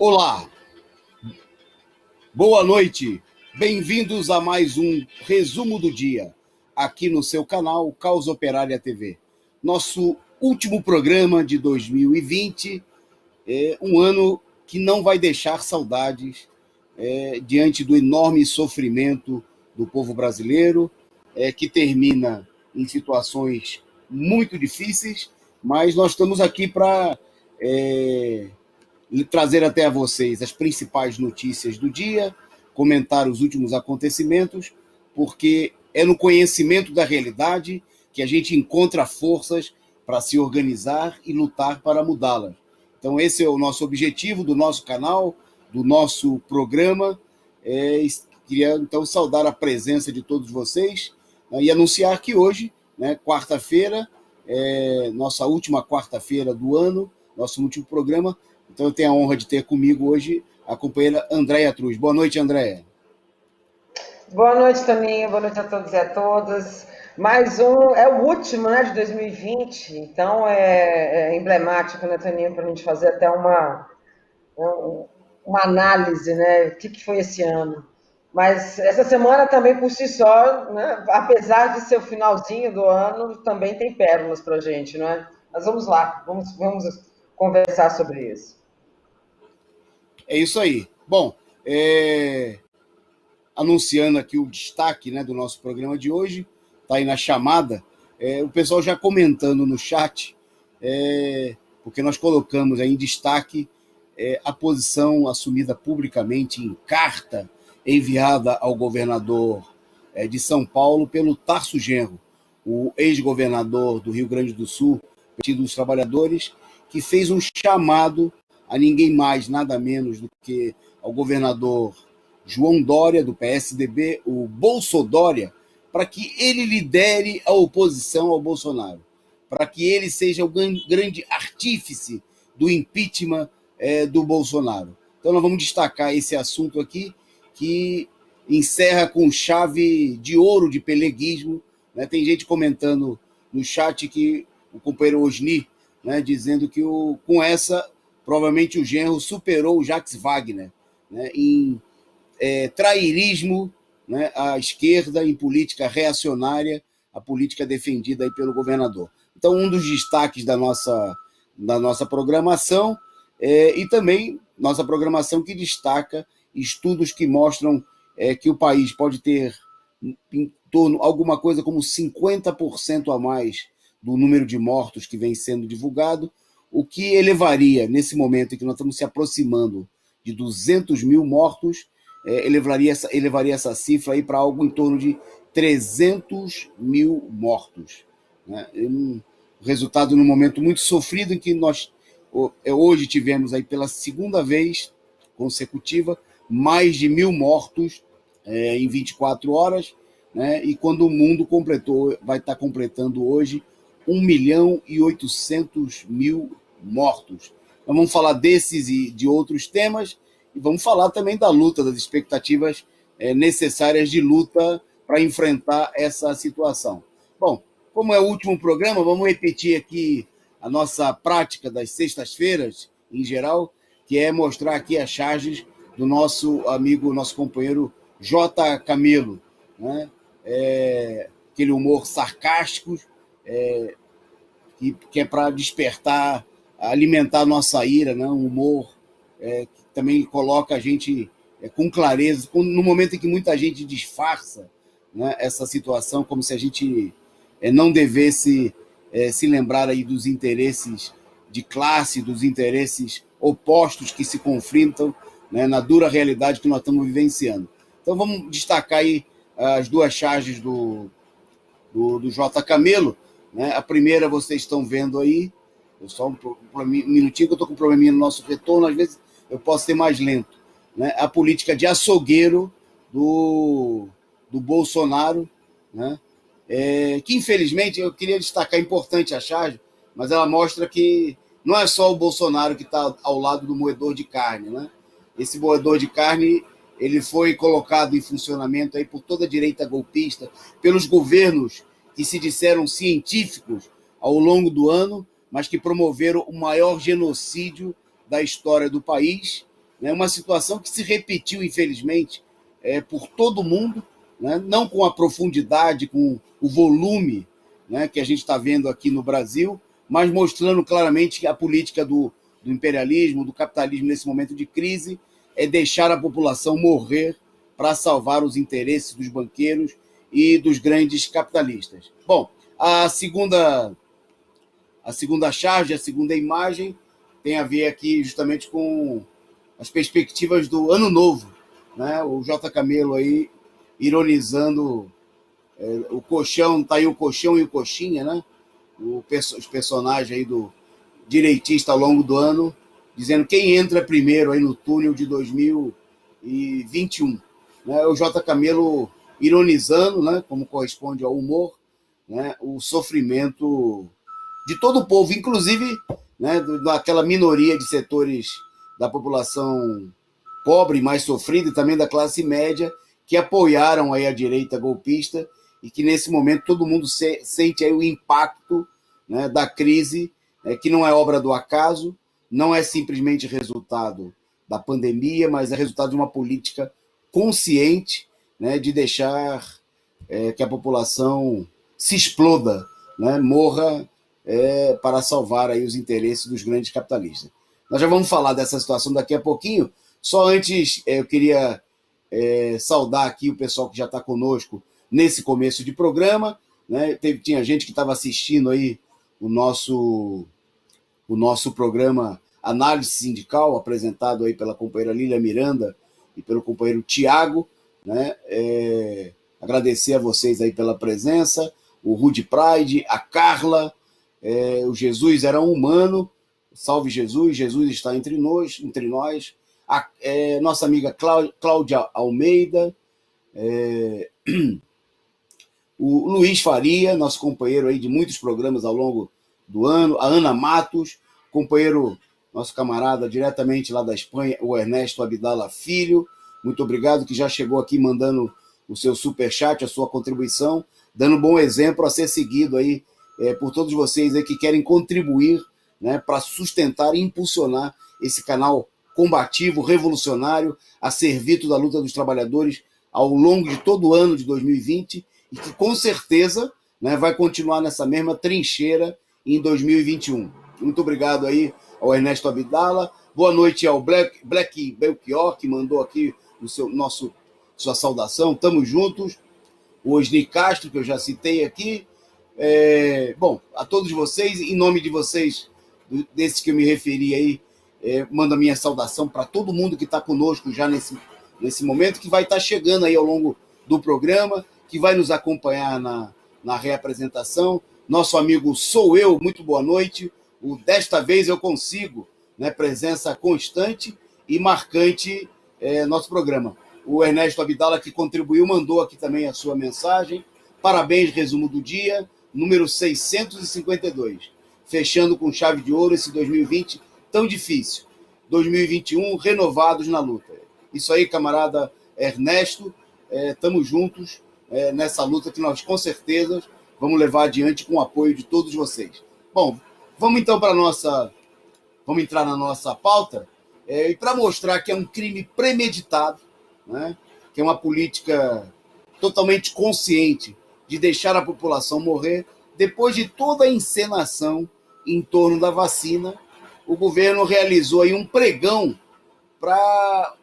Olá, boa noite, bem-vindos a mais um resumo do dia, aqui no seu canal Causa Operária TV. Nosso último programa de 2020, um ano que não vai deixar saudades diante do enorme sofrimento do povo brasileiro, que termina em situações muito difíceis, mas nós estamos aqui para trazer até a vocês as principais notícias do dia, comentar os últimos acontecimentos, porque é no conhecimento da realidade que a gente encontra forças para se organizar e lutar para mudá-las. Então, esse é o nosso objetivo do nosso canal, do nosso programa. Queria, então, saudar a presença de todos vocês e anunciar que hoje, quarta-feira, nossa última quarta-feira do ano, nosso último programa. Então, eu tenho a honra de ter comigo hoje a companheira Andréia Truz. Boa noite, Andréia. Boa noite, Toninho. Boa noite a todos e a todas. Mais um, é o último, de 2020, então é emblemático, Toninho, para a gente fazer até uma análise, o que foi esse ano. Mas essa semana também, por si só, apesar de ser o finalzinho do ano, também tem pérolas para a gente, não é? Mas vamos lá, vamos conversar sobre isso. É isso aí. Bom, anunciando aqui o destaque do nosso programa de hoje, está aí na chamada, o pessoal já comentando no chat, porque nós colocamos aí em destaque a posição assumida publicamente em carta enviada ao governador de São Paulo pelo Tarso Genro, o ex-governador do Rio Grande do Sul, Partido dos Trabalhadores, que fez um chamado a ninguém mais, nada menos do que ao governador João Dória, do PSDB, o Bolsodória, para que ele lidere a oposição ao Bolsonaro, para que ele seja o grande artífice do impeachment do Bolsonaro. Então nós vamos destacar esse assunto aqui, que encerra com chave de ouro de peleguismo. Tem gente comentando no chat que o companheiro Osni, dizendo que com essa, provavelmente o Genro superou o Jacques Wagner em trairismo à esquerda, em política reacionária, a política defendida aí pelo governador. Então, um dos destaques da nossa programação, e também nossa programação que destaca estudos que mostram que o país pode ter em torno, alguma coisa como 50% a mais do número de mortos que vem sendo divulgado, o que elevaria, nesse momento em que nós estamos se aproximando de 200 mil mortos, elevaria essa cifra para algo em torno de 300 mil mortos. Um resultado num momento muito sofrido em que nós hoje tivemos aí pela segunda vez consecutiva mais de 1.000 mortos em 24 horas, e quando o mundo vai estar completando hoje 1.800.000 mortos. Então, vamos falar desses e de outros temas, e vamos falar também da luta, das expectativas necessárias de luta para enfrentar essa situação. Bom, como é o último programa, vamos repetir aqui a nossa prática das sextas-feiras, em geral, que é mostrar aqui as charges do nosso amigo, nosso companheiro J. Camelo, aquele humor sarcástico, que é para despertar, alimentar a nossa ira, um humor que também coloca a gente com clareza, no momento em que muita gente disfarça essa situação, como se a gente não devesse se lembrar aí dos interesses de classe, dos interesses opostos que se confrontam na dura realidade que nós estamos vivenciando. Então vamos destacar aí as duas charges do J. Camelo. A primeira vocês estão vendo aí, só um minutinho que eu estou com um probleminha no nosso retorno, às vezes eu posso ser mais lento. A política de açougueiro do Bolsonaro, que infelizmente eu queria destacar, importante a charge, mas ela mostra que não é só o Bolsonaro que está ao lado do moedor de carne. Esse moedor de carne ele foi colocado em funcionamento aí por toda a direita golpista, pelos governos que se disseram científicos ao longo do ano, mas que promoveram o maior genocídio da história do país, né, uma situação que se repetiu, infelizmente, por todo mundo, né, não com a profundidade, com o volume, né, que a gente está vendo aqui no Brasil, mas mostrando claramente que a política do imperialismo, do capitalismo nesse momento de crise, é deixar a população morrer para salvar os interesses dos banqueiros e dos grandes capitalistas. Bom, a segunda charge, a segunda imagem, tem a ver aqui justamente com as perspectivas do ano novo, né? O J. Camelo aí ironizando o colchão, tá aí o colchão e o coxinha, né? Os personagens aí do direitista ao longo do ano, dizendo quem entra primeiro aí no túnel de 2021. Né? O J. Camelo ironizando, né, como corresponde ao humor, né, o sofrimento de todo o povo, inclusive, né, daquela minoria de setores da população pobre, mais sofrida, e também da classe média, que apoiaram aí a direita golpista e que nesse momento todo mundo sente aí o impacto, né, da crise, que não é obra do acaso, não é simplesmente resultado da pandemia, mas é resultado de uma política consciente, né, de deixar que a população se exploda, né, morra para salvar aí os interesses dos grandes capitalistas. Nós já vamos falar dessa situação daqui a pouquinho. Só antes, eu queria saudar aqui o pessoal que já está conosco nesse começo de programa. Né? Tinha gente que estava assistindo aí o nosso programa Análise Sindical, apresentado aí pela companheira Lília Miranda e pelo companheiro Tiago. Né? Agradecer a vocês aí pela presença, o Rude Pride, a Carla, o Jesus era um humano, salve Jesus, Jesus está entre nós, nossa amiga Cláudia Almeida, o Luiz Faria, nosso companheiro aí de muitos programas ao longo do ano, a Ana Matos, companheiro, nosso camarada diretamente lá da Espanha, o Ernesto Abdala Filho, muito obrigado, que já chegou aqui mandando o seu superchat, a sua contribuição, dando um bom exemplo a ser seguido aí por todos vocês aí que querem contribuir, né, para sustentar e impulsionar esse canal combativo, revolucionário, a serviço da luta dos trabalhadores ao longo de todo o ano de 2020 e que com certeza, né, vai continuar nessa mesma trincheira em 2021. Muito obrigado aí ao Ernesto Abdala. Boa noite ao Black Belchior, que mandou aqui sua saudação. Tamo juntos. O Osni Castro, que eu já citei aqui. Bom, a todos vocês, em nome de vocês, desses que eu me referi aí, mando a minha saudação para todo mundo que está conosco já nesse momento, que vai estar chegando aí ao longo do programa, que vai nos acompanhar na reapresentação. Nosso amigo Sou Eu, muito boa noite. O Desta Vez Eu Consigo, né, presença constante e marcante nosso programa. O Ernesto Abdala, que contribuiu, mandou aqui também a sua mensagem. Parabéns, resumo do dia, número 652. Fechando com chave de ouro esse 2020 tão difícil. 2021, renovados na luta. Isso aí, camarada Ernesto, estamos juntos nessa luta que nós, com certeza, vamos levar adiante com o apoio de todos vocês. Bom, vamos então vamos entrar na nossa pauta, e para mostrar que é um crime premeditado, né, que é uma política totalmente consciente de deixar a população morrer, depois de toda a encenação em torno da vacina, o governo realizou aí um pregão para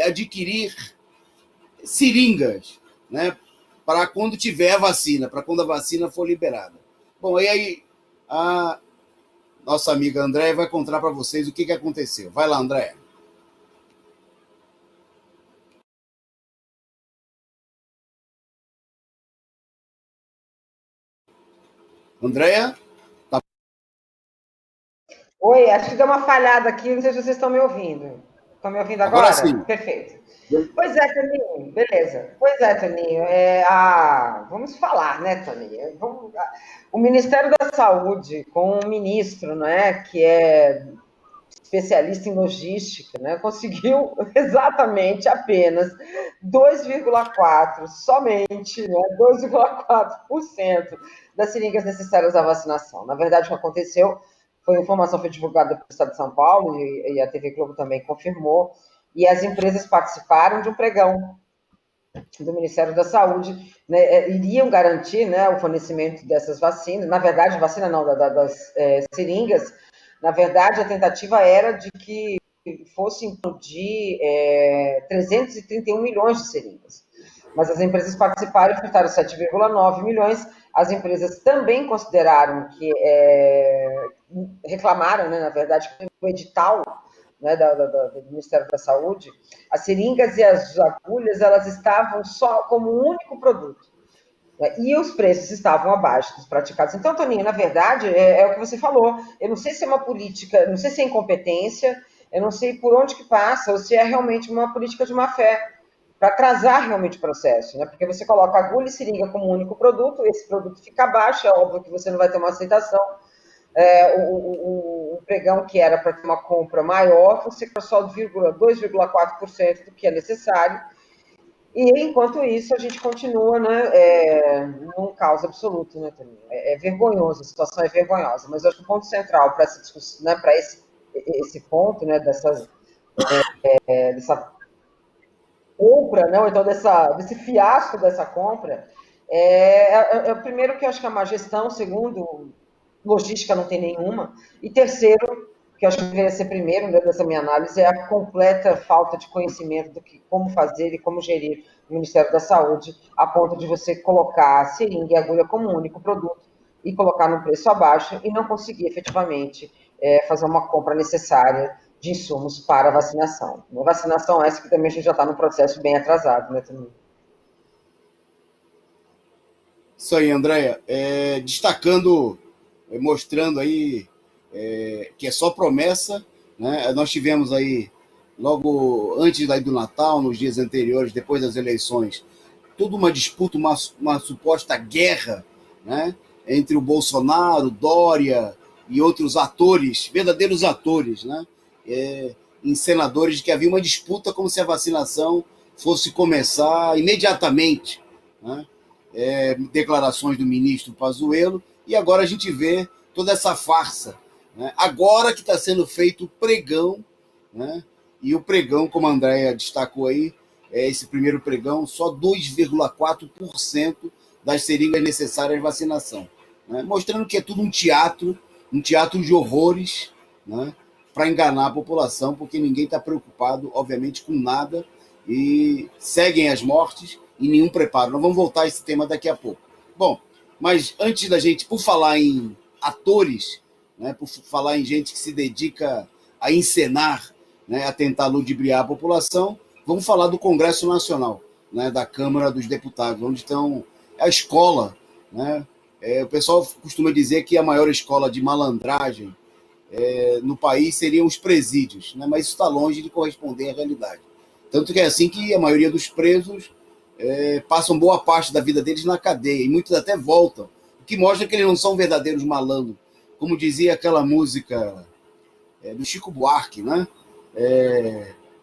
adquirir seringas, né, para quando tiver a vacina, para quando a vacina for liberada. Bom, e aí a nossa amiga Andréia vai contar para vocês o que aconteceu. Vai lá, Andréia. Andréia? Tá. Oi, acho que deu uma falhada aqui, não sei se vocês estão me ouvindo. Estão me ouvindo agora? Sim. Perfeito. Pois é, Toninho, beleza. Pois é, Toninho, vamos falar, né, Toninho? O Ministério da Saúde, com um ministro, né, que é especialista em logística, né, conseguiu exatamente apenas 2,4%, somente, né, 2,4% das seringas necessárias à vacinação. Na verdade, o que aconteceu Foi informação foi divulgada pelo Estado de São Paulo e a TV Globo também confirmou. E as empresas participaram de um pregão do Ministério da Saúde, né, iriam garantir, né, o fornecimento dessas vacinas. Na verdade, vacina não, das seringas. Na verdade, a tentativa era de que fosse implodir 331 milhões de seringas. Mas as empresas participaram e ofertaram 7,9 milhões. As empresas também consideraram que reclamaram, né, na verdade, que o edital, né, do Ministério da Saúde, as seringas e as agulhas, elas estavam só como um único produto, né, e os preços estavam abaixo dos praticados. Então, Toninho, na verdade, é o que você falou. Eu não sei se é uma política, não sei se é incompetência, eu não sei por onde que passa, ou se é realmente uma política de má fé, para atrasar realmente o processo, né? Porque você coloca agulha e seringa como um único produto, esse produto fica abaixo, é óbvio que você não vai ter uma aceitação. O pregão que era para ter uma compra maior, você só 2,4% do que é necessário. E, enquanto isso, a gente continua, né, num caos absoluto, né, também. É vergonhoso, a situação é vergonhosa. Mas eu acho que o ponto central para essa discussão, né, para esse ponto, né, dessa compra, né, ou então desse fiasco dessa compra, primeiro que eu acho que é má gestão, segundo, logística não tem nenhuma, e terceiro, que eu acho que deveria ser primeiro, né, dessa minha análise, é a completa falta de conhecimento do que, como fazer e como gerir o Ministério da Saúde, a ponto de você colocar a seringa e a agulha como um único produto e colocar num preço abaixo e não conseguir efetivamente fazer uma compra necessária de insumos para a vacinação. Uma vacinação essa que também a gente já está no processo bem atrasado, né, também. Isso aí, Andréia. Destacando, mostrando aí que é só promessa, né? Nós tivemos aí, logo antes daí do Natal, nos dias anteriores, depois das eleições, toda uma disputa, uma suposta guerra, né? Entre o Bolsonaro, Dória e outros atores, verdadeiros atores, né? Encenadores de que havia uma disputa como se a vacinação fosse começar imediatamente, né? Declarações do ministro Pazuello, e agora a gente vê toda essa farsa, né? Agora que está sendo feito o pregão, né? E o pregão, como a Andréia destacou aí, esse primeiro pregão, só 2,4% das seringas necessárias à vacinação, né? Mostrando que é tudo um teatro de horrores, né? Para enganar a população, porque ninguém está preocupado, obviamente, com nada, e seguem as mortes e nenhum preparo. Nós vamos voltar a esse tema daqui a pouco. Bom, mas antes da gente, por falar em atores, né, por falar em gente que se dedica a encenar, né, a tentar ludibriar a população, vamos falar do Congresso Nacional, né, da Câmara dos Deputados, onde estão a escola, né? O pessoal costuma dizer que a maior escola de malandragem no país seriam os presídios, né? Mas isso está longe de corresponder à realidade. Tanto que é assim que a maioria dos presos passam boa parte da vida deles na cadeia, e muitos até voltam, o que mostra que eles não são verdadeiros malandros. Como dizia aquela música do Chico Buarque, né?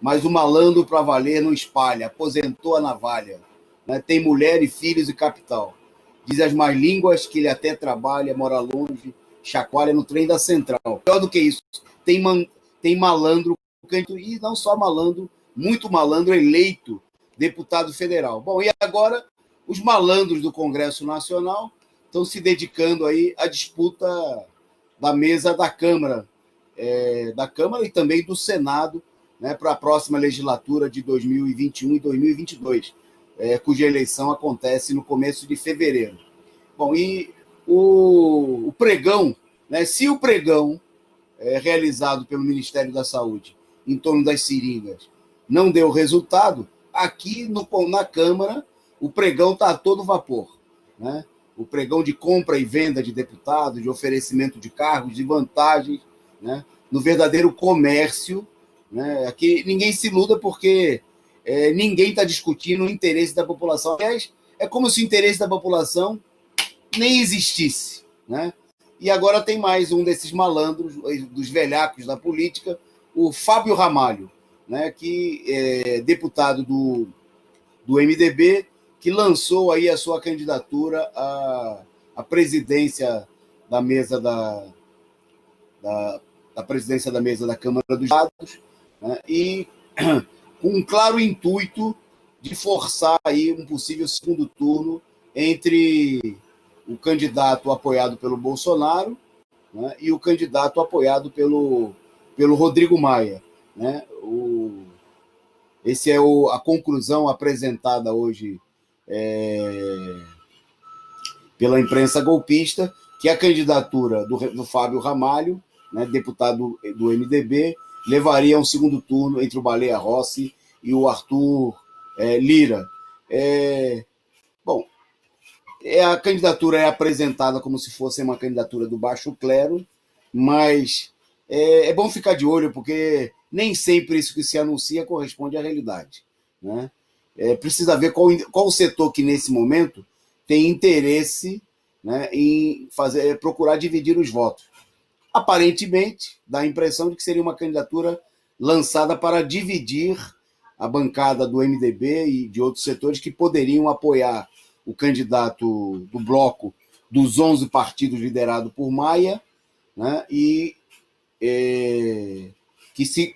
Mas o malandro para valer não espalha, aposentou a navalha, né? Tem mulher e filhos e capital. Diz as más línguas que ele até trabalha, mora longe, chacoalha no trem da central. Pior do que isso, tem malandro, e não só malandro, muito malandro eleito deputado federal. Bom, e agora os malandros do Congresso Nacional estão se dedicando aí à disputa da mesa da Câmara e também do Senado, né, para a próxima legislatura de 2021 e 2022, cuja eleição acontece no começo de fevereiro. Bom, e o pregão, né, se o pregão realizado pelo Ministério da Saúde em torno das seringas não deu resultado, aqui na Câmara o pregão está a todo vapor, né? O pregão de compra e venda de deputados, de oferecimento de cargos, de vantagens, né? No verdadeiro comércio, né? Aqui ninguém se iluda porque ninguém está discutindo o interesse da população. Aliás, é como se o interesse da população nem existisse, né? E agora tem mais um desses malandros, dos velhacos da política, o Fábio Ramalho, né, que é deputado do MDB, que lançou aí a sua candidatura à presidência da mesa da presidência da mesa da Câmara dos Deputados, né, e com um claro intuito de forçar aí um possível segundo turno entre o candidato apoiado pelo Bolsonaro, né, e o candidato apoiado pelo Rodrigo Maia. Né? Essa é a conclusão apresentada hoje pela imprensa golpista, que a candidatura do Fábio Ramalho, né, deputado do MDB, levaria a um segundo turno entre o Baleia Rossi e o Arthur Lira. Bom, a candidatura é apresentada como se fosse uma candidatura do baixo clero, mas é bom ficar de olho, porque nem sempre isso que se anuncia corresponde à realidade. Né? Precisa ver qual o setor que, nesse momento, tem interesse, né, em procurar dividir os votos. Aparentemente, dá a impressão de que seria uma candidatura lançada para dividir a bancada do MDB e de outros setores que poderiam apoiar o candidato do bloco dos 11 partidos liderado por Maia, né, e que, se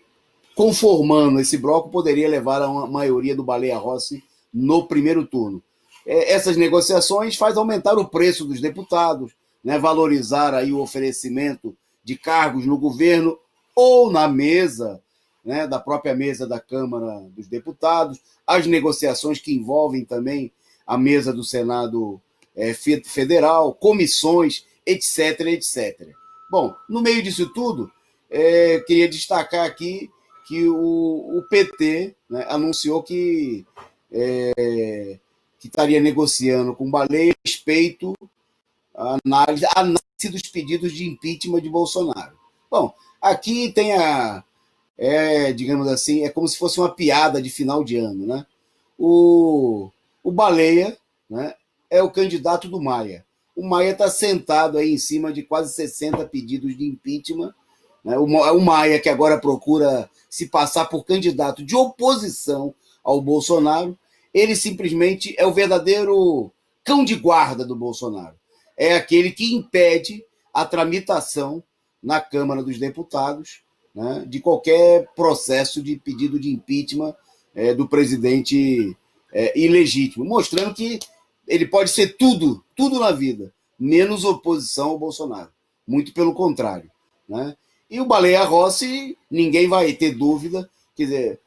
conformando esse bloco, poderia levar a uma maioria do Baleia Rossi no primeiro turno. Essas negociações fazem aumentar o preço dos deputados, né, valorizar aí o oferecimento de cargos no governo ou na mesa, né, da própria mesa da Câmara dos Deputados, as negociações que envolvem também a mesa do Senado Federal, comissões, etc, etc. Bom, no meio disso tudo, queria destacar aqui que o PT, né, anunciou que estaria negociando com Baleia a respeito a análise dos pedidos de impeachment de Bolsonaro. Bom, aqui tem digamos assim, é como se fosse uma piada de final de ano. Né? O Baleia, né, é o candidato do Maia. O Maia está sentado aí em cima de quase 60 pedidos de impeachment. Né? O Maia, que agora procura se passar por candidato de oposição ao Bolsonaro, ele simplesmente é o verdadeiro cão de guarda do Bolsonaro. É aquele que impede a tramitação na Câmara dos Deputados, né, de qualquer processo de pedido de impeachment do presidente ilegítimo, mostrando que ele pode ser tudo na vida, menos oposição ao Bolsonaro. Muito pelo contrário. Né? E o Baleia Rossi, ninguém vai ter dúvida, quer dizer,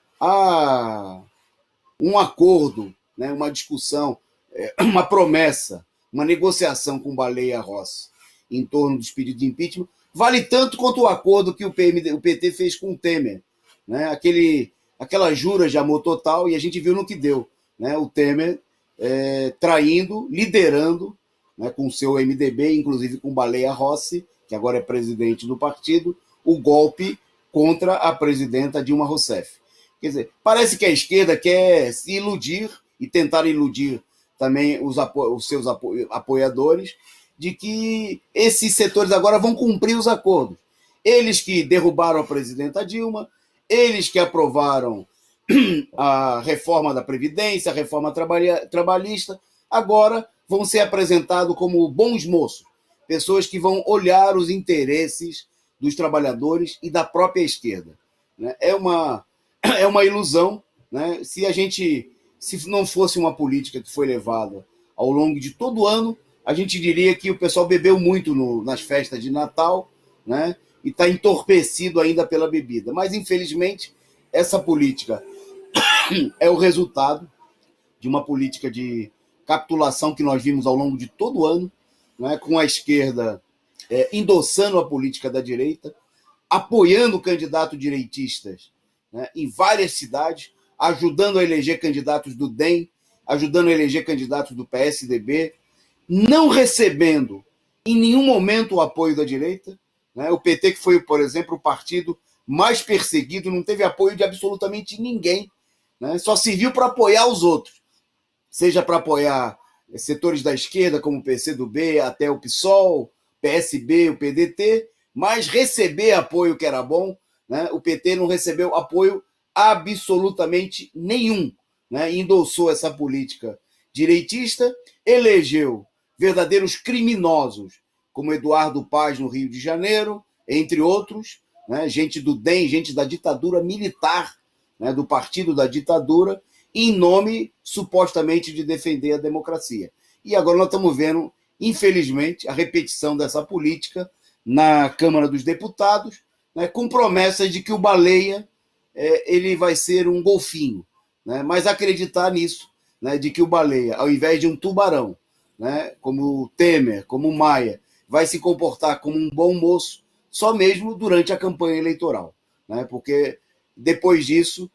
um acordo, né, uma discussão, uma promessa, uma negociação com Baleia Rossi em torno dos pedidos de impeachment, vale tanto quanto o acordo que o PT fez com o Temer. Né? Aquela jura de amor total, e a gente viu no que deu. Né? O Temer traindo, liderando, né, com o seu MDB, inclusive com Baleia Rossi, que agora é presidente do partido, o golpe contra a presidenta Dilma Rousseff. Quer dizer, parece que a esquerda quer se iludir e tentar iludir também os seus apoiadores de que esses setores agora vão cumprir os acordos. Eles que derrubaram a presidenta Dilma, eles que aprovaram a reforma da Previdência, a reforma trabalhista, agora vão ser apresentados como bons moços, pessoas que vão olhar os interesses dos trabalhadores e da própria esquerda. É uma ilusão. Né? Se não fosse uma política que foi levada ao longo de todo o ano, a gente diria que o pessoal bebeu muito nas festas de Natal, né? E está entorpecido ainda pela bebida. Mas, infelizmente, essa política é o resultado de uma política de capitulação que nós vimos ao longo de todo o ano, né? Com a esquerda endossando a política da direita, apoiando candidatos direitistas, né, em várias cidades, ajudando a eleger candidatos do DEM, ajudando a eleger candidatos do PSDB, não recebendo em nenhum momento o apoio da direita. Né? O PT, que foi, por exemplo, o partido mais perseguido, não teve apoio de absolutamente ninguém. Né? Só serviu para apoiar os outros, seja para apoiar setores da esquerda, como o PCdoB, até o PSOL, PSB, o PDT, mas receber apoio que era bom, né? O PT não recebeu apoio absolutamente nenhum. Né? Endossou essa política direitista, elegeu verdadeiros criminosos, como Eduardo Paz no Rio de Janeiro, entre outros, né, gente do DEM, gente da ditadura militar, né, do partido da ditadura, em nome, supostamente, de defender a democracia. E agora nós estamos vendo, infelizmente, a repetição dessa política na Câmara dos Deputados, né, com promessas de que o Baleia ele vai ser um golfinho, né, mas acreditar nisso, né, de que o Baleia, ao invés de um tubarão, né, como o Temer, como o Maia, vai se comportar como um bom moço só mesmo durante a campanha eleitoral, né, porque depois disso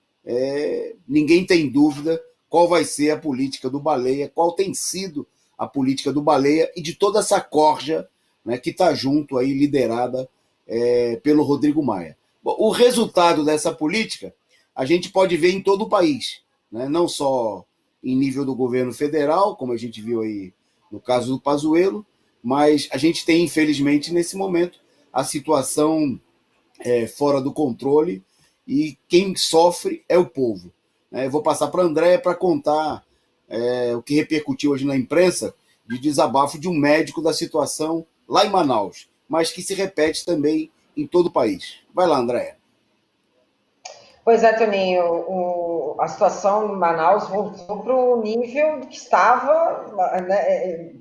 ninguém tem dúvida qual vai ser a política do Baleia, qual tem sido a política do Baleia e de toda essa corja, né, que está junto aí, liderada pelo Rodrigo Maia. Bom, o resultado dessa política a gente pode ver em todo o país, né, não só em nível do governo federal, como a gente viu aí no caso do Pazuello, mas a gente tem, infelizmente, nesse momento, a situação fora do controle e quem sofre é o povo. Eu vou passar para a Andréia para contar o que repercutiu hoje na imprensa de desabafo de um médico da situação lá em Manaus, mas que se repete também em todo o país. Vai lá, Andréia. Pois é, Toninho, a situação em Manaus voltou para o nível que estava, né,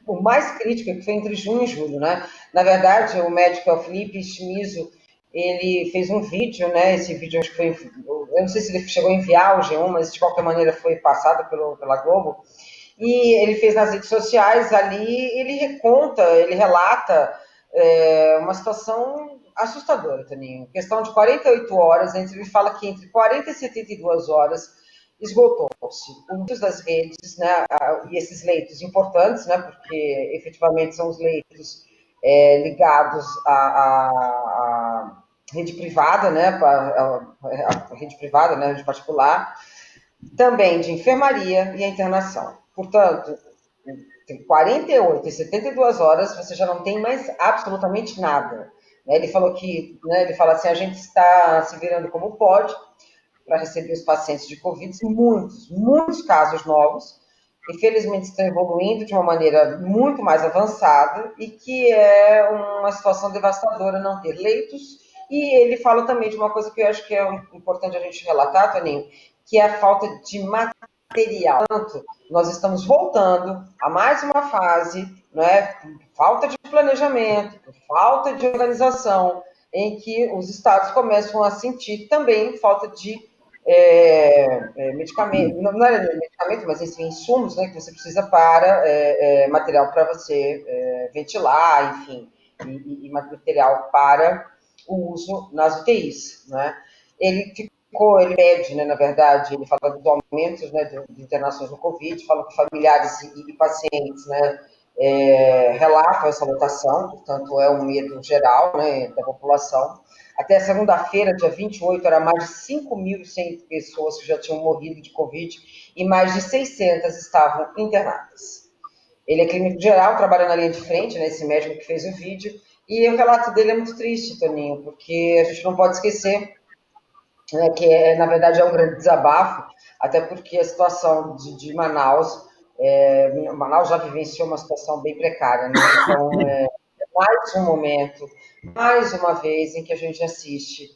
o mais crítico, que foi entre junho e julho, né? Na verdade, o médico é o Felipe Chimizo, ele fez um vídeo, né? Esse vídeo acho que foi, eu não sei se ele chegou a enviar o G1, mas de qualquer maneira foi passado pela Globo. E ele fez nas redes sociais ali, ele relata uma situação assustadora, Toninho. Questão de 48 horas, ele fala que entre 40 e 72 horas esgotou-se muitas das redes, né, e esses leitos importantes, né, porque efetivamente são os leitos ligados à rede privada, né, a rede privada, né, rede particular, também de enfermaria e a internação. Portanto, tem 48 e 72 horas, você já não tem mais absolutamente nada. Ele falou que, né, ele fala assim, a gente está se virando como pode para receber os pacientes de Covid, muitos casos novos, infelizmente estão evoluindo de uma maneira muito mais avançada e que é uma situação devastadora não ter leitos. E ele fala também de uma coisa que eu acho que é importante a gente relatar, Toninho, que é a falta de material. Portanto, nós estamos voltando a mais uma fase, né, falta de planejamento, falta de organização, em que os estados começam a sentir também falta de medicamento, não é medicamento, mas enfim, insumos, né, que você precisa para material para você ventilar, enfim, e material para o uso nas UTIs, né? Ele pede, né, na verdade, ele fala dos aumentos, né, de internações no Covid, fala que familiares e pacientes, né, relatam essa lotação, portanto, é um medo geral, né, da população. Até segunda-feira, dia 28, era mais de 5.100 pessoas que já tinham morrido de Covid e mais de 600 estavam internadas. Ele é clínico geral, trabalha na linha de frente, né, esse médico que fez o vídeo, e o relato dele é muito triste, Toninho, porque a gente não pode esquecer, né, que, na verdade, é um grande desabafo, até porque a situação de Manaus, Manaus já vivenciou uma situação bem precária, né? Então, mais um momento, mais uma vez, em que a gente assiste.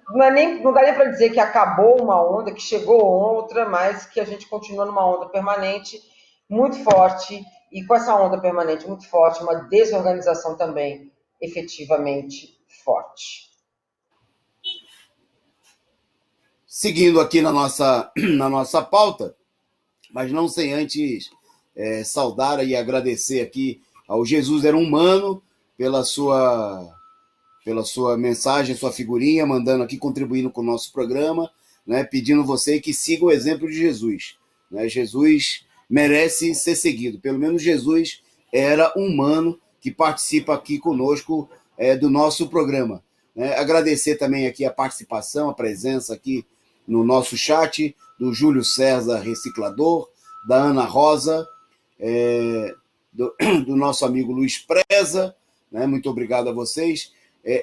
Não dá nem para dizer que acabou uma onda, que chegou outra, mas que a gente continua numa onda permanente muito forte, e com essa onda permanente muito forte, uma desorganização também efetivamente forte. Seguindo aqui na nossa pauta, mas não sem antes saudar e agradecer aqui ao Jesus Era Humano pela sua mensagem, sua figurinha, mandando aqui, contribuindo com o nosso programa, né, pedindo você que siga o exemplo de Jesus. Né? Jesus merece ser seguido. Pelo menos Jesus era humano que participa aqui conosco do nosso programa. Né? Agradecer também aqui a participação, a presença aqui no nosso chat do Júlio César Reciclador, da Ana Rosa, do nosso amigo Luiz Preza, né? Muito obrigado a vocês.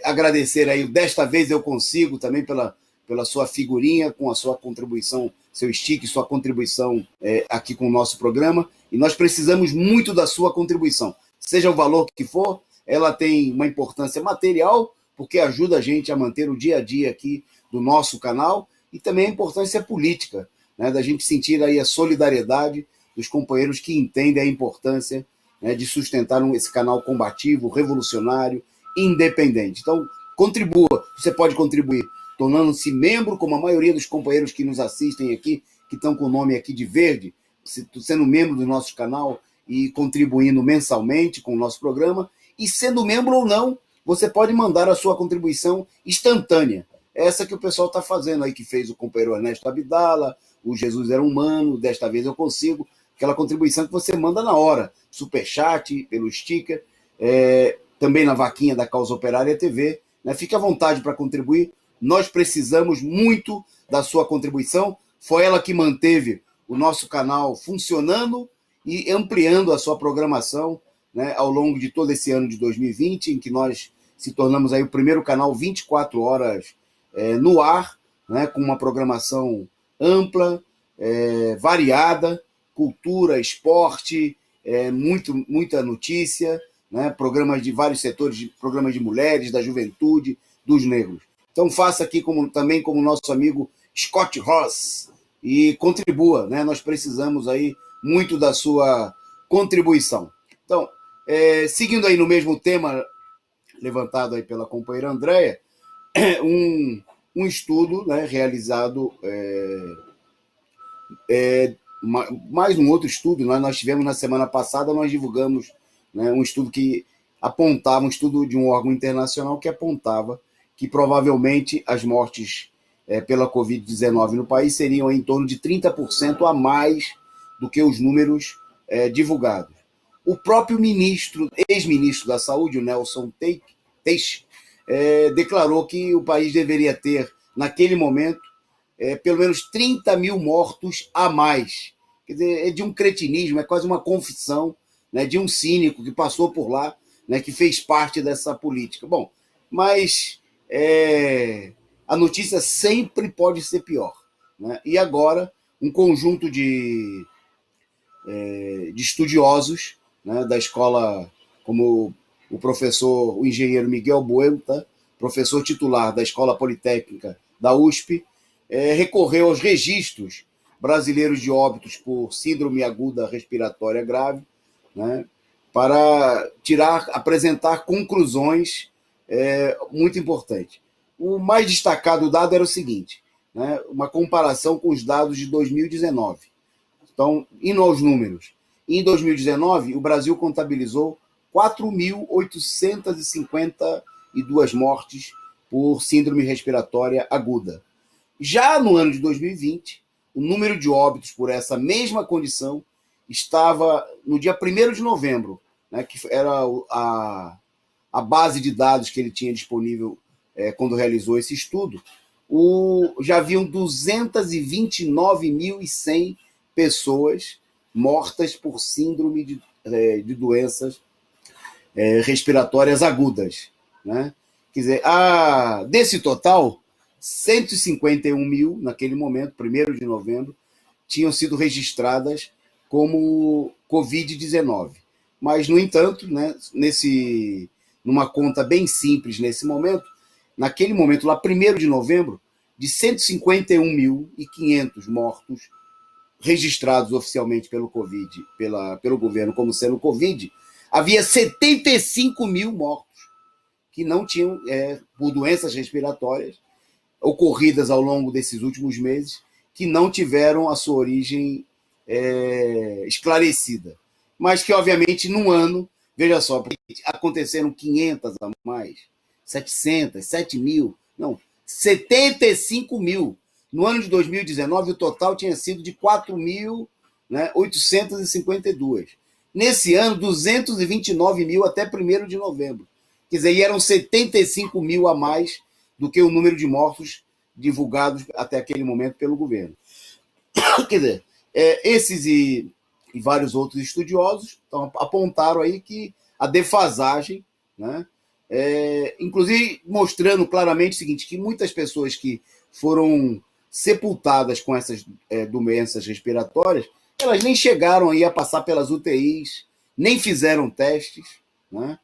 Agradecer aí, desta vez eu consigo também pela sua figurinha, com a sua contribuição, seu stick, sua contribuição aqui com o nosso programa, e nós precisamos muito da sua contribuição, seja o valor que for, ela tem uma importância material, porque ajuda a gente a manter o dia a dia aqui do nosso canal, e também a importância política, né, da gente sentir aí a solidariedade dos companheiros que entendem a importância, né, de sustentar esse canal combativo, revolucionário, independente. Então, contribua. Você pode contribuir tornando-se membro, como a maioria dos companheiros que nos assistem aqui, que estão com o nome aqui de verde, sendo membro do nosso canal e contribuindo mensalmente com o nosso programa. E sendo membro ou não, você pode mandar a sua contribuição instantânea. Essa que o pessoal está fazendo aí, que fez o companheiro Ernesto Abdala, o Jesus Era Humano, desta vez eu consigo, aquela contribuição que você manda na hora, superchat, pelo sticker, também na vaquinha da Causa Operária TV, né? Fique à vontade para contribuir, nós precisamos muito da sua contribuição, foi ela que manteve o nosso canal funcionando e ampliando a sua programação, né, ao longo de todo esse ano de 2020, em que nós se tornamos aí o primeiro canal 24 horas no ar, né, com uma programação ampla, variada, cultura, esporte, muita notícia, né, programas de vários setores, programas de mulheres, da juventude, dos negros. Então faça aqui também como nosso amigo Scott Ross e contribua, né? Nós precisamos aí muito da sua contribuição. Então, seguindo aí no mesmo tema levantado aí pela companheira Andréia, um estudo, né, realizado, mais um outro estudo, nós tivemos na semana passada, nós divulgamos, né, um estudo que apontava, um estudo de um órgão internacional que apontava que provavelmente as mortes pela Covid-19 no país seriam em torno de 30% a mais do que os números divulgados. O próprio ex-ministro da Saúde, o Nelson Teich, declarou que o país deveria ter, naquele momento, pelo menos 30 mil mortos a mais. Quer dizer, é de um cretinismo, é quase uma confissão, né, de um cínico que passou por lá, né, que fez parte dessa política. Bom, mas a notícia sempre pode ser pior, né? E agora, um conjunto de estudiosos, né, da escola, como o engenheiro Miguel Buelta, professor titular da Escola Politécnica da USP, recorreu aos registros brasileiros de óbitos por síndrome aguda respiratória grave, né, para apresentar conclusões muito importantes. O mais destacado dado era o seguinte, né, uma comparação com os dados de 2019. Então, indo aos números, em 2019, o Brasil contabilizou 4.852 mortes por síndrome respiratória aguda. Já no ano de 2020, o número de óbitos por essa mesma condição estava no dia 1º de novembro, né, que era a base de dados que ele tinha disponível quando realizou esse estudo. Já haviam 229.100 pessoas mortas por síndrome de doenças respiratórias agudas, né? Quer dizer, desse total, 151 mil, naquele momento, 1º de novembro, tinham sido registradas como Covid-19. Mas, no entanto, né, numa conta bem simples nesse momento, naquele momento, lá 1º de novembro, de 151.500 mortos registrados oficialmente pelo governo como sendo Covid, havia 75 mil mortos que não tinham, por doenças respiratórias ocorridas ao longo desses últimos meses, que não tiveram a sua origem esclarecida. Mas que, obviamente, num ano, veja só, aconteceram 500 a mais, 700, 7 mil, não, 75 mil. No ano de 2019, o total tinha sido de 4.852. Nesse ano, 229 mil até 1º de novembro. Quer dizer, eram 75 mil a mais do que o número de mortos divulgados até aquele momento pelo governo. Quer dizer, esses e vários outros estudiosos apontaram aí que a defasagem, né, inclusive mostrando claramente o seguinte, que muitas pessoas que foram sepultadas com essas doenças respiratórias, elas nem chegaram aí a passar pelas UTIs, nem fizeram testes, né?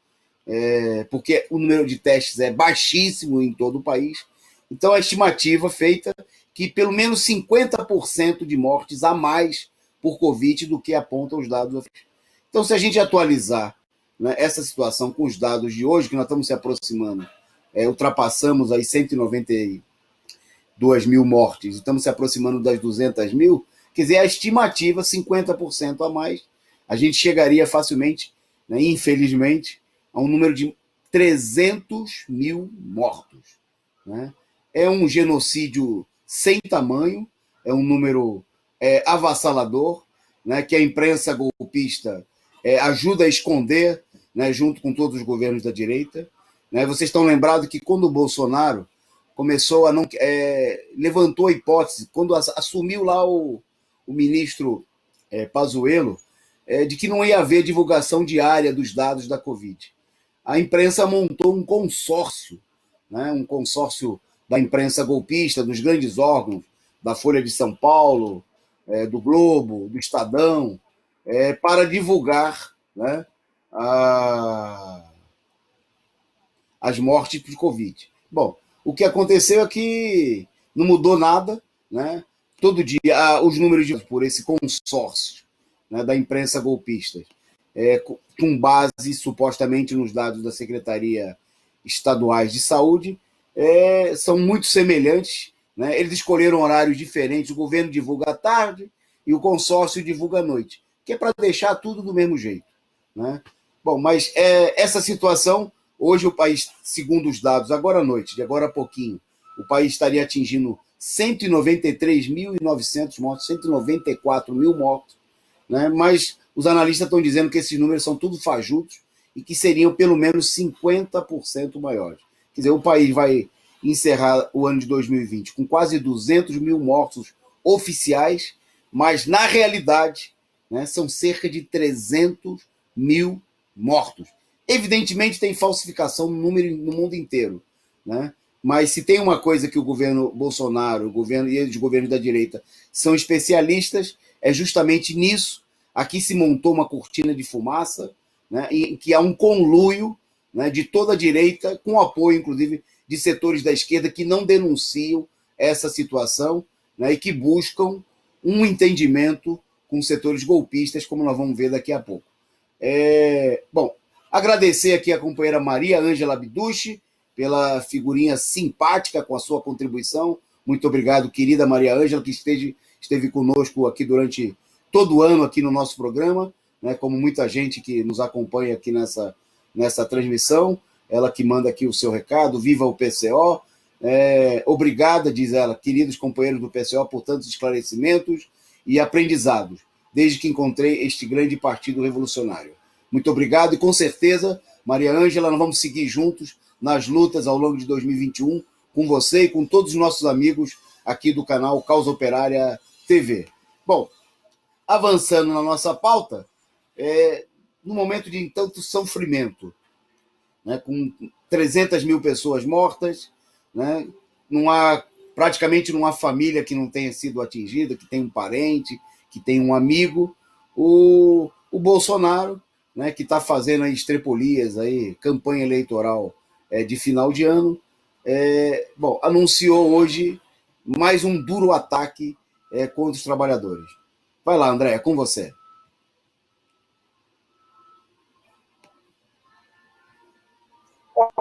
porque o número de testes é baixíssimo em todo o país. Então, a estimativa feita que pelo menos 50% de mortes a mais por Covid do que apontam os dados oficiais. Então, se a gente atualizar, né, essa situação com os dados de hoje, que nós estamos se aproximando, ultrapassamos aí 192 mil mortes, estamos se aproximando das 200 mil, quer dizer, a estimativa, 50% a mais, a gente chegaria facilmente, né, infelizmente, a um número de 300 mil mortos. Né? É um genocídio sem tamanho, é um número avassalador, né, que a imprensa golpista ajuda a esconder, né, junto com todos os governos da direita. Né? Vocês estão lembrados que quando o Bolsonaro começou a não. Levantou a hipótese, quando assumiu lá o ministro Pazuello, de que não ia haver divulgação diária dos dados da Covid. A imprensa montou um consórcio, né, um consórcio da imprensa golpista, dos grandes órgãos, da Folha de São Paulo, do Globo, do Estadão, para divulgar, né, as mortes de Covid. Bom, o que aconteceu é que não mudou nada, né? Todo dia os números por esse consórcio, né, da imprensa golpista, com base supostamente nos dados da Secretaria Estaduais de Saúde, são muito semelhantes. Né? Eles escolheram horários diferentes, o governo divulga à tarde e o consórcio divulga à noite, que é para deixar tudo do mesmo jeito. Né? Bom, mas essa situação, hoje o país, segundo os dados, agora à noite, de agora a pouquinho, o país estaria atingindo 193.900 mortos, 194 mil mortos, né? Mas os analistas estão dizendo que esses números são tudo fajutos e que seriam pelo menos 50% maiores. Quer dizer, o país vai encerrar o ano de 2020 com quase 200 mil mortos oficiais, mas na realidade, né, são cerca de 300 mil mortos. Evidentemente tem falsificação no mundo inteiro, né? Mas se tem uma coisa que o governo Bolsonaro, o governo e os governos da direita são especialistas, é justamente nisso. Aqui se montou uma cortina de fumaça, né, em que há um conluio, né, de toda a direita, com apoio, inclusive, de setores da esquerda que não denunciam essa situação, né, e que buscam um entendimento com setores golpistas, como nós vamos ver daqui a pouco. Bom, agradecer aqui a companheira Maria Ângela Abducci pela figurinha simpática com a sua contribuição. Muito obrigado, querida Maria Ângela, que esteve conosco aqui durante todo o ano aqui no nosso programa, né, como muita gente que nos acompanha aqui nessa transmissão. Ela que manda aqui o seu recado, viva o PCO. Obrigada, diz ela, queridos companheiros do PCO, por tantos esclarecimentos e aprendizados, desde que encontrei este grande partido revolucionário. Muito obrigado e, com certeza, Maria Ângela, nós vamos seguir juntos nas lutas ao longo de 2021, com você e com todos os nossos amigos aqui do canal Causa Operária TV. Bom, avançando na nossa pauta, no momento de tanto sofrimento, né, com 300 mil pessoas mortas, né, praticamente não há família que não tenha sido atingida, que tem um parente, que tem um amigo. O Bolsonaro, né, que está fazendo aí estrepolias, aí, campanha eleitoral de final de ano, anunciou hoje mais um duro ataque contra os trabalhadores. Vai lá, André, é com você.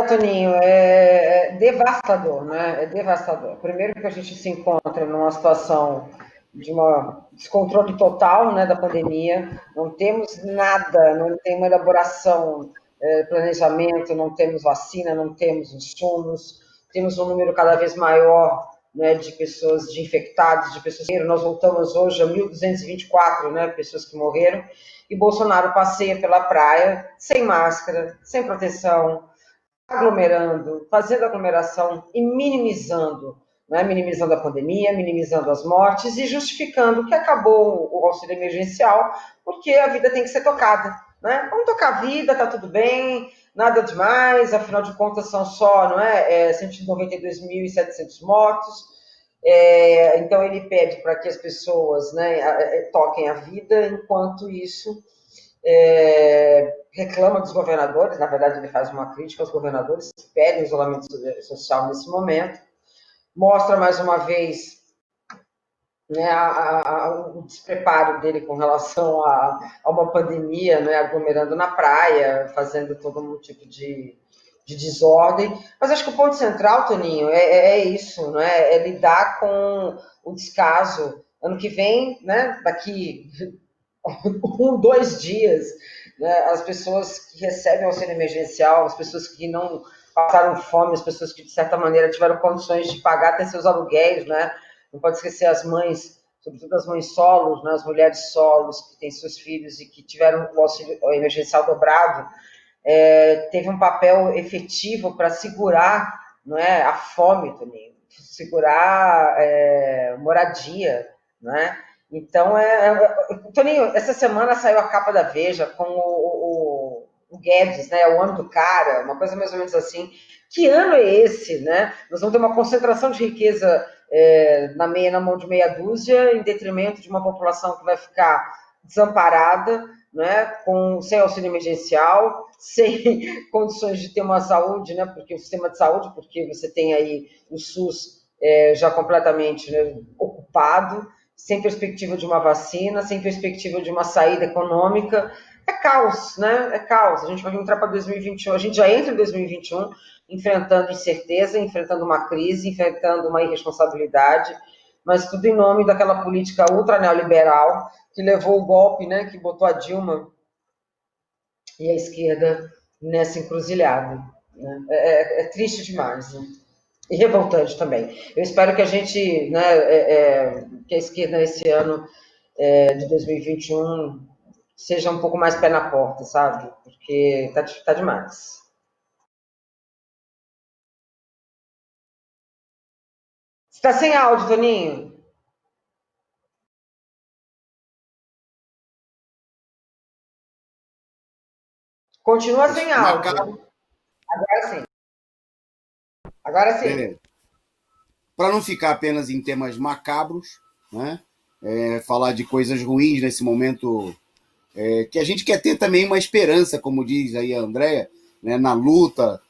Toninho, é devastador, né? É devastador. Primeiro que a gente se encontra numa situação de um descontrole total, né, da pandemia, não temos nada, não tem uma elaboração, planejamento, não temos vacina, não temos insumos, temos um número cada vez maior, né, de pessoas, de infectados, de pessoas que morreram. Nós voltamos hoje a 1.224, né, pessoas que morreram, e Bolsonaro passeia pela praia sem máscara, sem proteção, aglomerando, fazendo aglomeração e minimizando, né? Minimizando a pandemia, minimizando as mortes e justificando que acabou o auxílio emergencial porque a vida tem que ser tocada. Né? Vamos tocar a vida, tá tudo bem, nada demais, afinal de contas são só, não é, 192.700 mortos. Então ele pede para que as pessoas, né, toquem a vida, enquanto isso reclama dos governadores, na verdade ele faz uma crítica aos governadores que pedem isolamento social nesse momento, mostra mais uma vez, né, o despreparo dele com relação a uma pandemia, né, aglomerando na praia, fazendo todo um tipo de desordem. Mas acho que o ponto central, Toninho, é isso, né, é lidar com o descaso. Ano que vem, né, daqui 2 dias, né, as pessoas que recebem auxílio emergencial, as pessoas que não passaram fome, as pessoas que, de certa maneira, tiveram condições de pagar até seus aluguéis, né? Não pode esquecer as mães, sobretudo as mães solos, né, as mulheres solos que têm seus filhos e que tiveram o auxílio emergencial dobrado, teve um papel efetivo para segurar, não é, a fome também, segurar moradia, né? Então, Toninho, essa semana saiu a capa da Veja com o Guedes, né? O ano do cara, uma coisa mais ou menos assim. Que ano é esse, né? Nós vamos ter uma concentração de riqueza na mão de meia dúzia, em detrimento de uma população que vai ficar desamparada, né? Sem auxílio emergencial, sem condições de ter uma saúde, né? Porque o sistema de saúde, porque você tem aí o SUS já completamente, né, ocupado, sem perspectiva de uma vacina, sem perspectiva de uma saída econômica. É caos, né? É caos. A gente vai entrar para 2021, a gente já entra em 2021 enfrentando incerteza, enfrentando uma crise, enfrentando uma irresponsabilidade, mas tudo em nome daquela política ultra neoliberal que levou o golpe, né, que botou a Dilma e a esquerda nessa encruzilhada. Né? É triste demais, né? E revoltante também. Eu espero que a gente, né, que a esquerda esse ano de 2021 seja um pouco mais pé na porta, sabe? Porque tá demais. Você tá sem áudio, Toninho? Continua sem áudio. Macabro. Agora sim. Agora sim. Beleza. Para não ficar apenas em temas macabros, né? Falar de coisas ruins nesse momento, que a gente quer ter também uma esperança, como diz aí a Andrea, né? Na luta,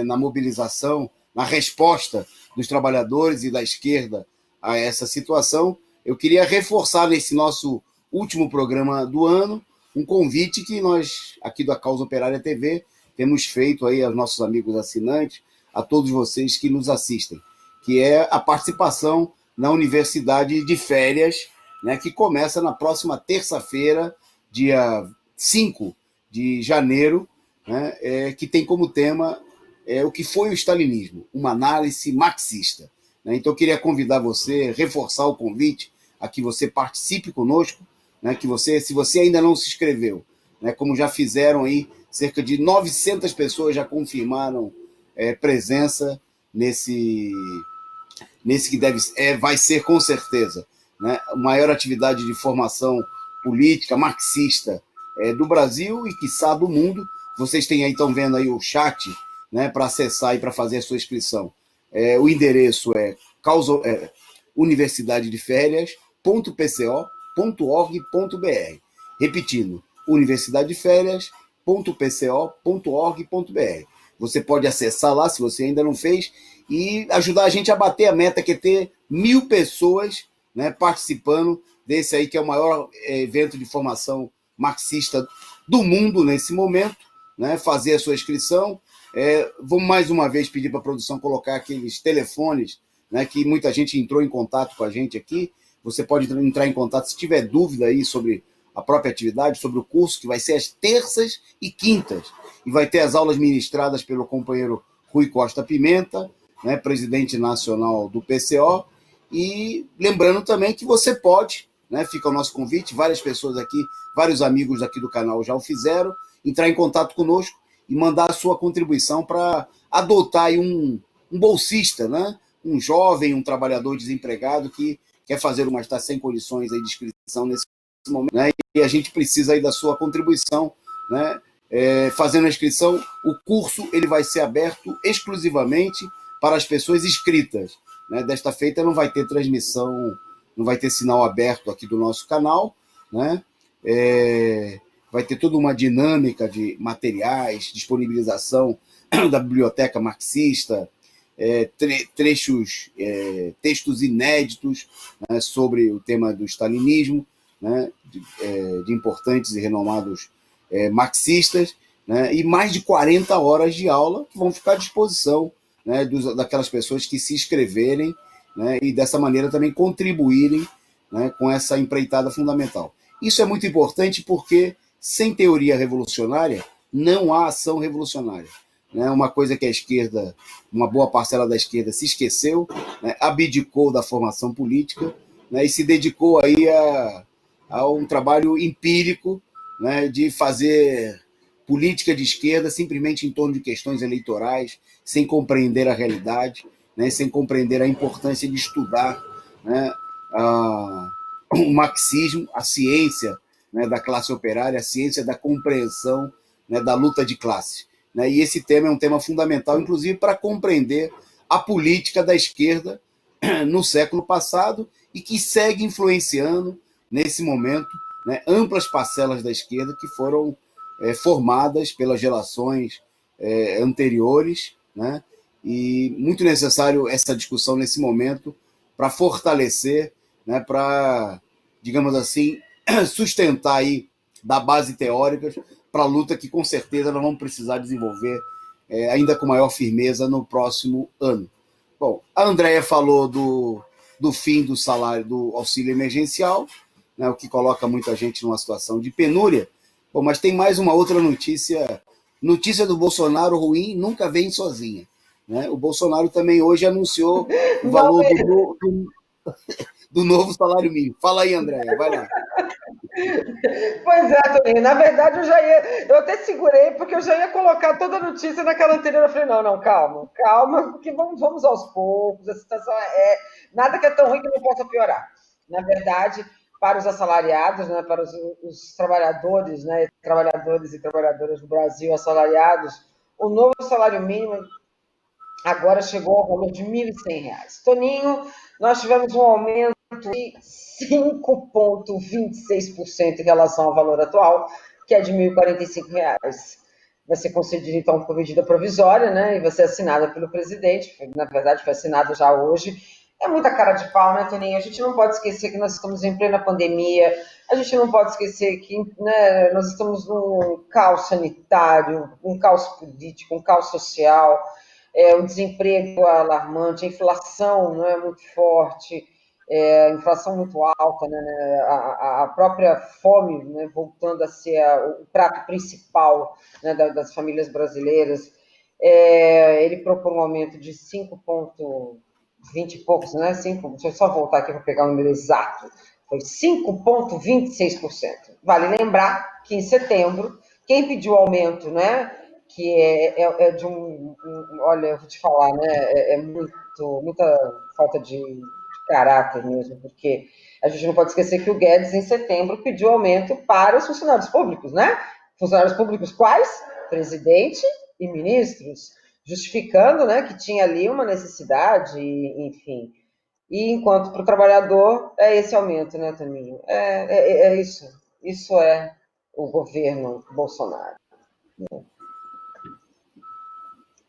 na mobilização, na resposta dos trabalhadores e da esquerda a essa situação. Eu queria reforçar nesse nosso último programa do ano um convite que nós, aqui da Causa Operária TV, temos feito aí aos nossos amigos assinantes, a todos vocês que nos assistem, que é a participação na Universidade de Férias, né, que começa na próxima terça-feira, dia 5 de janeiro, né, que tem como tema o que foi o stalinismo, uma análise marxista. Né? Então, eu queria convidar você, reforçar o convite a que você participe conosco, né, que você, se você ainda não se inscreveu, né, como já fizeram aí, cerca de 900 pessoas já confirmaram presença nesse que vai ser com certeza, né, a maior atividade de formação política marxista do Brasil e quiçá do mundo. Vocês têm aí, estão vendo aí o chat, né, para acessar e para fazer a sua inscrição. O endereço é universidade de férias.pco.org.br. Repetindo, universidade de férias.pco.org.br. Você pode acessar lá, se você ainda não fez, e ajudar a gente a bater a meta, que é ter 1.000 pessoas, né, participando desse aí, que é o maior evento de formação marxista do mundo nesse momento, né, fazer a sua inscrição. Vamos mais uma vez pedir para a produção colocar aqueles telefones, né, que muita gente entrou em contato com a gente aqui. Você pode entrar em contato se tiver dúvida aí sobre a própria atividade, sobre o curso, que vai ser às terças e quintas, e vai ter as aulas ministradas pelo companheiro Rui Costa Pimenta, né, presidente nacional do PCO, e lembrando também que você pode, né, fica o nosso convite, várias pessoas aqui, vários amigos aqui do canal já o fizeram, entrar em contato conosco e mandar a sua contribuição para adotar aí um bolsista, né, um jovem, um trabalhador desempregado que quer fazer uma, está sem condições aí de inscrição nesse momento, né, e a gente precisa aí da sua contribuição, né, fazendo a inscrição. O curso ele vai ser aberto exclusivamente para as pessoas inscritas, né? Desta feita não vai ter transmissão, não vai ter sinal aberto aqui do nosso canal, né? vai ter toda uma dinâmica de materiais, disponibilização da biblioteca marxista, textos inéditos, né, sobre o tema do stalinismo, né, de importantes e renomados marxistas, né, e mais de 40 horas de aula que vão ficar à disposição, né, daquelas pessoas que se inscreverem, né, e dessa maneira também contribuírem, né, com essa empreitada fundamental. Isso é muito importante porque sem teoria revolucionária não há ação revolucionária. Né, uma coisa que a esquerda, uma boa parcela da esquerda se esqueceu, né, abdicou da formação política, né, e se dedicou aí a um trabalho empírico, né, de fazer política de esquerda simplesmente em torno de questões eleitorais, sem compreender a realidade, né, sem compreender a importância de estudar, né, o marxismo, a ciência, né, da classe operária, a ciência da compreensão, né, da luta de classe. Né, e esse tema é um tema fundamental, inclusive, para compreender a política da esquerda no século passado e que segue influenciando, nesse momento, né, amplas parcelas da esquerda que foram formadas pelas gerações anteriores, né, e muito necessário essa discussão nesse momento para fortalecer, né, para, digamos assim, sustentar aí da base teórica para a luta que com certeza nós vamos precisar desenvolver ainda com maior firmeza no próximo ano. Bom, a Andréia falou do fim do salário, do auxílio emergencial, né, o que coloca muita gente numa situação de penúria. Bom, mas tem mais uma outra notícia. Notícia do Bolsonaro ruim nunca vem sozinha. Né? O Bolsonaro também hoje anunciou o valor do novo salário mínimo. Fala aí, Andréia, vai lá. Pois é, Toninho. Na verdade, eu até segurei, porque eu já ia colocar toda a notícia naquela anterior. Eu falei, não, calma, porque vamos aos poucos, a situação nada que é tão ruim que não possa piorar. Na verdade, para os assalariados, né, para os trabalhadores, né, trabalhadores e trabalhadoras do Brasil assalariados, o novo salário mínimo agora chegou ao valor de R$ 1.100. Toninho, nós tivemos um aumento de 5,26% em relação ao valor atual, que é de R$ 1.045. Vai ser concedido, então, por medida provisória, né? E vai ser assinada pelo presidente. Na verdade, foi assinado já hoje. É muita cara de pau, né, Toninho? A gente não pode esquecer que nós estamos em plena pandemia, a gente não pode esquecer que, né, nós estamos num caos sanitário, um caos político, um caos social, o desemprego alarmante, a inflação não é muito forte, a inflação muito alta, né, a própria fome, né, voltando a ser o prato principal, né, das famílias brasileiras. Ele propõe um aumento de 5,20 e poucos, né? Deixa eu só voltar aqui para pegar o número exato. Foi 5,26%. Vale lembrar que em setembro, quem pediu aumento, né, que é de olha, eu vou te falar, né, muita falta de caráter mesmo, porque a gente não pode esquecer que o Guedes, em setembro, pediu aumento para os funcionários públicos, né? Funcionários públicos quais? Presidente e ministros, justificando, né, que tinha ali uma necessidade, enfim. E enquanto para o trabalhador é esse aumento, né, Toninho? É isso. Isso é o governo Bolsonaro.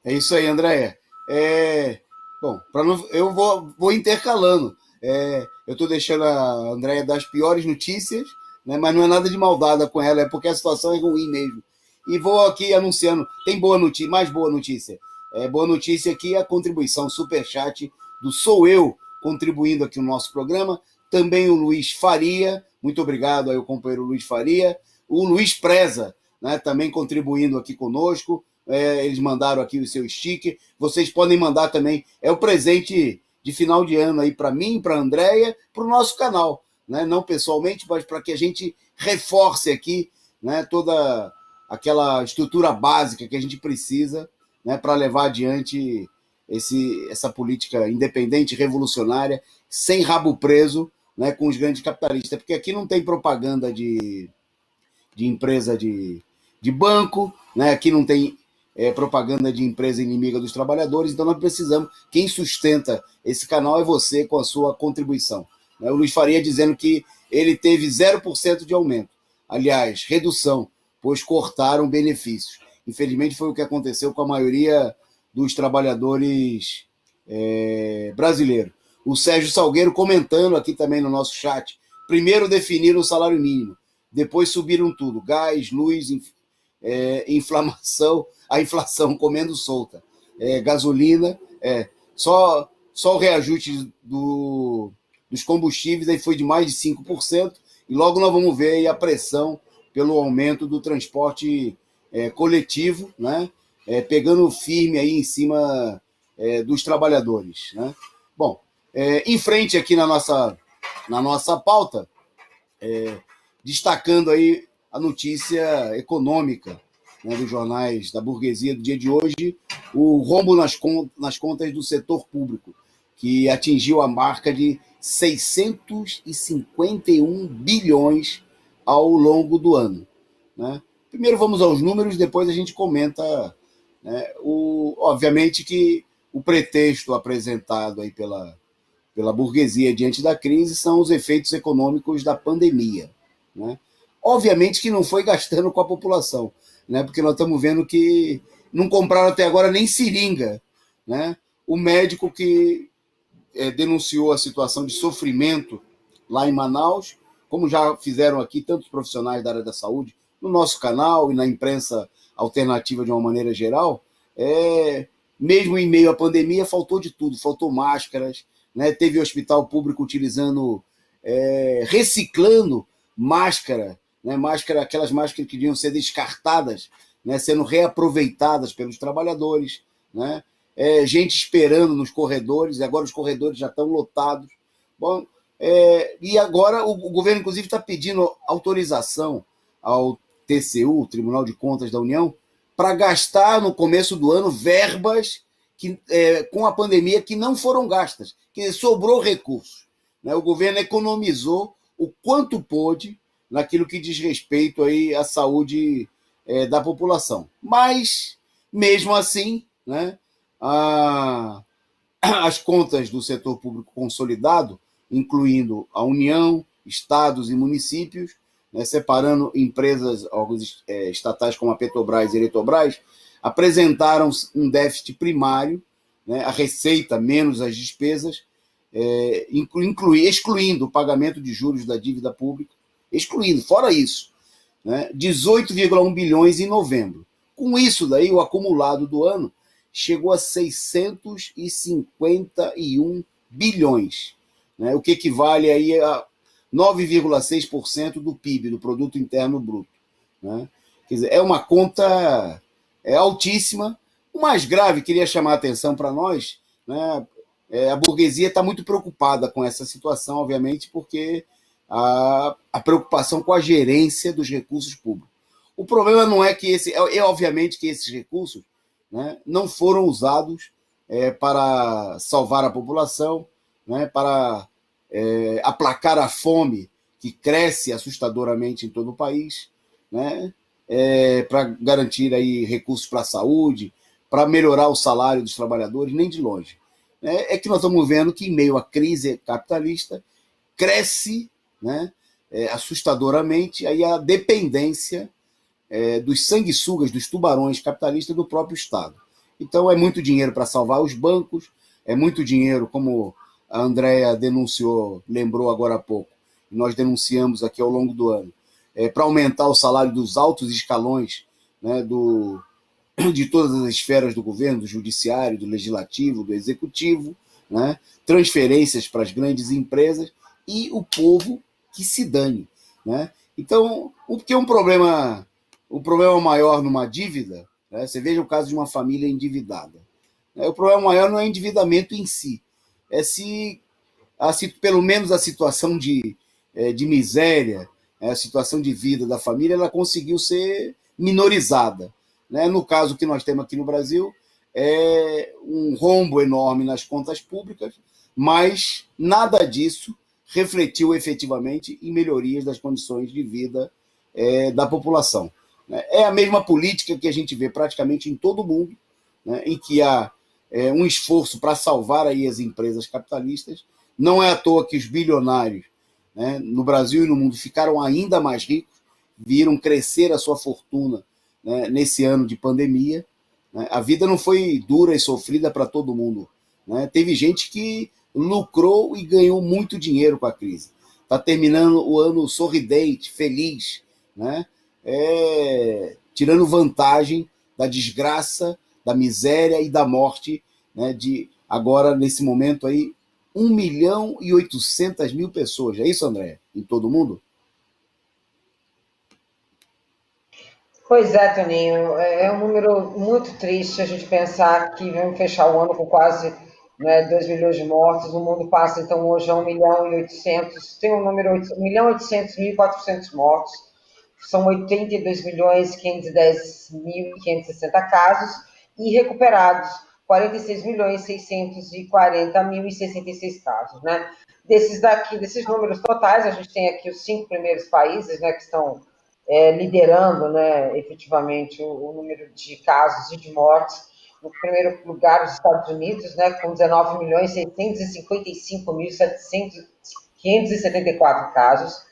É isso aí, Andréia. Bom, eu vou intercalando. Eu estou deixando a Andréia das piores notícias, né, mas não é nada de maldade com ela, é porque a situação é ruim mesmo. E vou aqui anunciando, tem boa notícia, mais boa notícia. Boa notícia aqui, a contribuição superchat do Sou Eu, contribuindo aqui no nosso programa. Também o Luiz Faria, muito obrigado aí o companheiro Luiz Faria. O Luiz Preza, né, também contribuindo aqui conosco. Eles mandaram aqui o seu sticker. Vocês podem mandar também. É o presente de final de ano aí para mim, para a Andréia, para o nosso canal. Né? Não pessoalmente, mas para que a gente reforce aqui, né, toda aquela estrutura básica que a gente precisa, né, para levar adiante essa política independente, revolucionária, sem rabo preso, né, com os grandes capitalistas. Porque aqui não tem propaganda de empresa de banco, né? Aqui não tem propaganda de empresa inimiga dos trabalhadores, então nós precisamos, quem sustenta esse canal é você com a sua contribuição. O Luiz Faria dizendo que ele teve 0% de aumento, aliás, redução pois cortaram benefícios. Infelizmente foi o que aconteceu com a maioria dos trabalhadores brasileiros. O Sérgio Salgueiro comentando aqui também no nosso chat. Primeiro definiram o salário mínimo, depois subiram tudo, gás, luz, inflação, a inflação comendo solta, gasolina, só o reajuste dos combustíveis aí foi de mais de 5%, e logo nós vamos ver aí a pressão pelo aumento do transporte coletivo, né? Pegando firme aí em cima dos trabalhadores, né? Bom, em frente aqui na nossa pauta, destacando aí a notícia econômica, né, dos jornais da burguesia do dia de hoje, o rombo nas contas do setor público, que atingiu a marca de 651 bilhões ao longo do ano, né? Primeiro vamos aos números, depois a gente comenta, né, obviamente que o pretexto apresentado aí pela burguesia diante da crise são os efeitos econômicos da pandemia, né? Obviamente que não foi gastando com a população, né? Porque nós estamos vendo que não compraram até agora nem seringa, né? O médico que denunciou a situação de sofrimento lá em Manaus, como já fizeram aqui tantos profissionais da área da saúde, no nosso canal e na imprensa alternativa de uma maneira geral, mesmo em meio à pandemia, faltou de tudo, faltou máscaras, né? Teve hospital público utilizando, reciclando máscara, né? Aquelas máscaras que deviam ser descartadas, né? Sendo reaproveitadas pelos trabalhadores, né? Gente esperando nos corredores, e agora os corredores já estão lotados. Bom, e agora o governo, inclusive, está pedindo autorização ao TCU, o Tribunal de Contas da União, para gastar no começo do ano verbas que, com a pandemia que não foram gastas, que sobrou recursos, né? O governo economizou o quanto pôde naquilo que diz respeito aí à saúde da população. Mas, mesmo assim, né, as contas do setor público consolidado, incluindo a União, estados e municípios, né, separando empresas estatais como a Petrobras e a Eletrobras, apresentaram um déficit primário, né, a receita menos as despesas, excluindo o pagamento de juros da dívida pública, fora isso, né, 18,1 bilhões em novembro. Com isso daí, o acumulado do ano chegou a 651 bilhões, né, o que equivale aí a 9,6% do PIB, do Produto Interno Bruto, né? Quer dizer, é uma conta altíssima. O mais grave, queria chamar a atenção para nós, né, a burguesia está muito preocupada com essa situação, obviamente, porque a preocupação com a gerência dos recursos públicos. O problema não é que obviamente que esses recursos, né, não foram usados para salvar a população, né, para aplacar a fome que cresce assustadoramente em todo o país, né, para garantir aí recursos para a saúde, para melhorar o salário dos trabalhadores, nem de longe. É que nós estamos vendo que, em meio à crise capitalista, cresce, né, assustadoramente aí a dependência dos sanguessugas, dos tubarões capitalistas do próprio Estado. Então, é muito dinheiro para salvar os bancos, é muito dinheiro, como a Andrea denunciou, lembrou agora há pouco, nós denunciamos aqui ao longo do ano, para aumentar o salário dos altos escalões, né, de todas as esferas do governo, do judiciário, do legislativo, do executivo, né, transferências para as grandes empresas e o povo que se dane, né? Então, o que é um problema maior numa dívida, né, você veja o caso de uma família endividada, né, o problema maior não é o endividamento em si, se pelo menos a situação de miséria, a situação de vida da família, ela conseguiu ser minorizada, né? No caso que nós temos aqui no Brasil, um rombo enorme nas contas públicas, mas nada disso refletiu efetivamente em melhorias das condições de vida da população. É a mesma política que a gente vê praticamente em todo o mundo, né, em que há um esforço para salvar aí as empresas capitalistas. Não é à toa que os bilionários, né, no Brasil e no mundo ficaram ainda mais ricos, viram crescer a sua fortuna, né, nesse ano de pandemia. Né? A vida não foi dura e sofrida para todo mundo. Né? Teve gente que lucrou e ganhou muito dinheiro com a crise. Está terminando o ano sorridente, feliz, né? Tirando vantagem da desgraça, da miséria e da morte, né, de agora, nesse momento aí, 1.800.000 pessoas. É isso, André? Em todo mundo? Pois é, Toninho, é um número muito triste a gente pensar que vamos fechar o ano com quase, né, 2 milhões de mortos. O mundo passa, então, hoje a 1.800.000, tem um número, 1.800.400 mortos. São 82.510.560 casos e recuperados 46.640.066 casos, né? Desses números totais, a gente tem aqui os 5 primeiros países, né, que estão liderando, né, efetivamente o número de casos e de mortes. No primeiro lugar, os Estados Unidos, né, com 19.655.574 casos,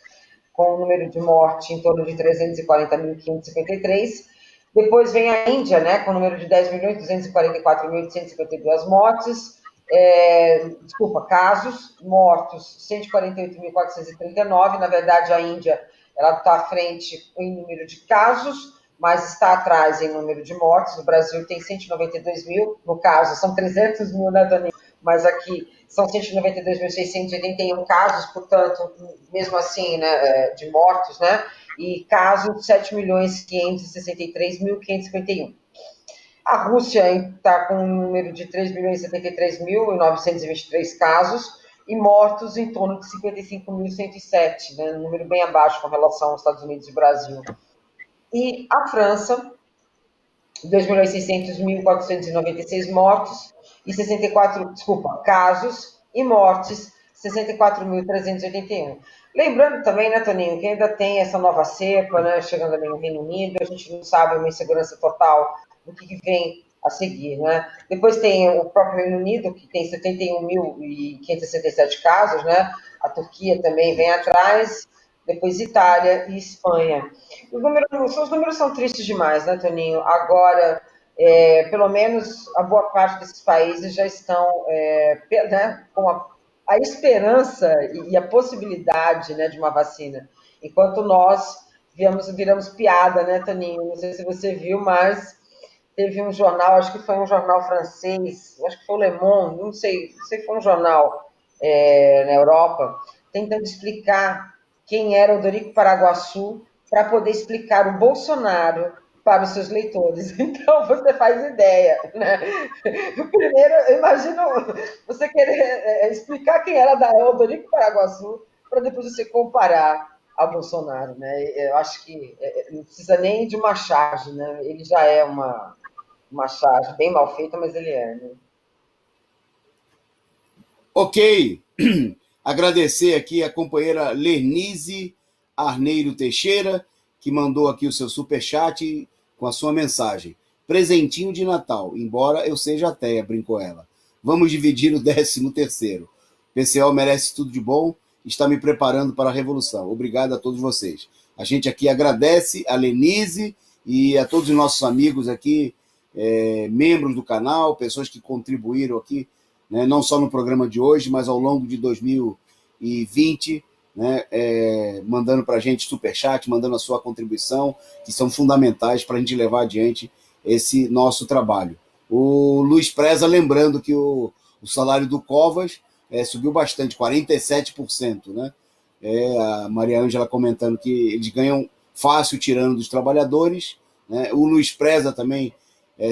com o número de morte em torno de 340.553. Depois vem a Índia, né, com o número de 10.244.852 mortes, casos, mortos 148.439. Na verdade, a Índia ela está à frente em número de casos, mas está atrás em número de mortes. O Brasil tem 192 mil, no caso, são 300 mil, né, Dani? Mas aqui são 192.681 casos, portanto, mesmo assim, né, de mortos, né? E casos, 7.563.551. A Rússia está com um número de 3.073.923 casos e mortos em torno de 55.107, né, um número bem abaixo com relação aos Estados Unidos e Brasil. E a França, 2.600.496 mortos e 64, casos e mortes, 64.381. Lembrando também, né, Toninho, que ainda tem essa nova cepa, né, chegando ali no Reino Unido, a gente não sabe uma insegurança total do que vem a seguir, né? Depois tem o próprio Reino Unido, que tem 71.567 casos, né? A Turquia também vem atrás, depois Itália e Espanha. Os números são tristes demais, né, Toninho? Agora, pelo menos a boa parte desses países já estão, né, com a esperança e a possibilidade, né, de uma vacina. Enquanto nós viramos piada, né, Toninho? Não sei se você viu, mas teve um jornal, acho que foi um jornal francês, acho que foi o Le Monde, não sei se foi um jornal na Europa, tentando explicar quem era o Dorico Paraguaçu para poder explicar o Bolsonaro para os seus leitores. Então, você faz ideia, né? Primeiro, eu imagino você querer explicar quem era o Dorico Paraguaçu para depois você comparar a Bolsonaro, né? Eu acho que não precisa nem de uma charge, né? Ele já é uma charge bem mal feita, mas ele é, né? Ok. Agradecer aqui a companheira Lenise Arneiro Teixeira, que mandou aqui o seu superchat com a sua mensagem. Presentinho de Natal, embora eu seja ateia, brincou ela. Vamos dividir o 13º. PCO merece tudo de bom, está me preparando para a revolução. Obrigado a todos vocês. A gente aqui agradece a Lenise e a todos os nossos amigos aqui, membros do canal, pessoas que contribuíram aqui, né, não só no programa de hoje, mas ao longo de 2020, né, mandando para a gente superchat, mandando a sua contribuição, que são fundamentais para a gente levar adiante esse nosso trabalho. O Luiz Preza lembrando que o salário do Covas subiu bastante, 47%. Né? A Maria Ângela comentando que eles ganham fácil tirando dos trabalhadores. Né? O Luiz Preza também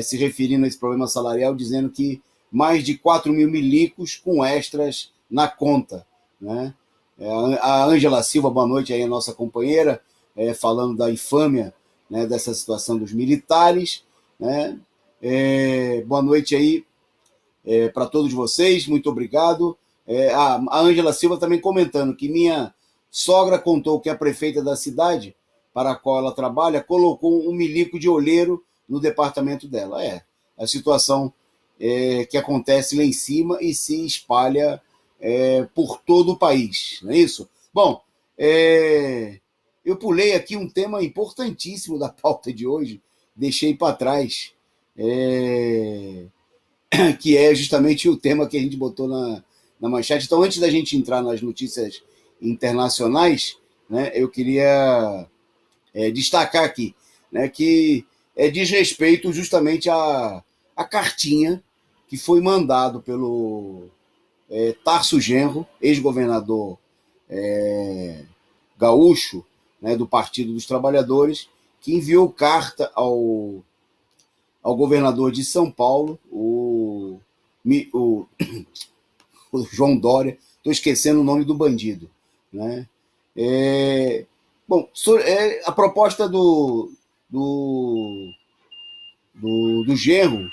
se referindo a esse problema salarial, dizendo que mais de 4 mil milicos com extras na conta. Né? A Ângela Silva, boa noite aí, a nossa companheira, falando da infâmia, né, dessa situação dos militares. Né? Boa noite aí para todos vocês, muito obrigado. A Ângela Silva também comentando que minha sogra contou que a prefeita da cidade para a qual ela trabalha colocou um milico de olheiro no departamento dela. A situação que acontece lá em cima e se espalha por todo o país, não é isso? Bom, eu pulei aqui um tema importantíssimo da pauta de hoje, deixei para trás, que é justamente o tema que a gente botou na manchete. Então, antes da gente entrar nas notícias internacionais, né, eu queria destacar aqui, né, que diz respeito justamente à cartinha que foi mandado pelo Tarso Genro, ex-governador gaúcho, né, do Partido dos Trabalhadores, que enviou carta ao governador de São Paulo, o João Dória. Estou esquecendo o nome do bandido, né? Bom, a proposta do Genro,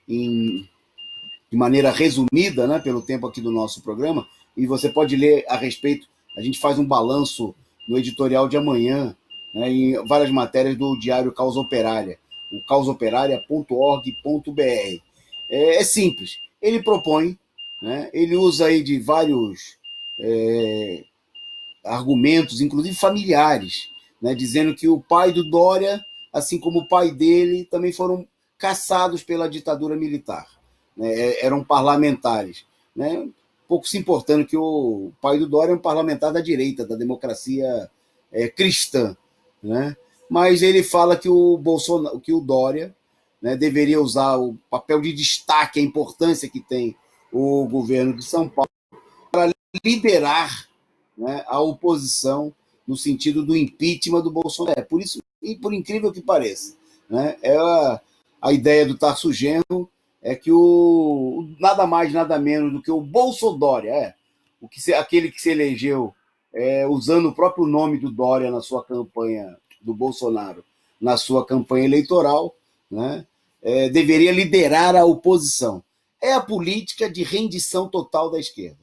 de maneira resumida, né, pelo tempo aqui do nosso programa, e você pode ler a respeito, a gente faz um balanço no editorial de amanhã, né, em várias matérias do Diário Causa Operária, o causaoperaria.org.br. É simples, ele propõe, né, ele usa aí de vários argumentos, inclusive familiares, né, dizendo que o pai do Dória, assim como o pai dele, também foram caçados pela ditadura militar, né, eram parlamentares, né, pouco se importando que o pai do Dória é um parlamentar da direita, da democracia cristã, né, mas ele fala que o Dória, né, deveria usar o papel de destaque, a importância que tem o governo de São Paulo para liderar, né, a oposição no sentido do impeachment do Bolsonaro. Por isso, e por incrível que pareça, né, a ideia do Tarso Genro é que nada mais, nada menos do que o Bolsodória, aquele que se elegeu usando o próprio nome do Dória na sua campanha, do Bolsonaro, na sua campanha eleitoral, né, deveria liderar a oposição. É a política de rendição total da esquerda.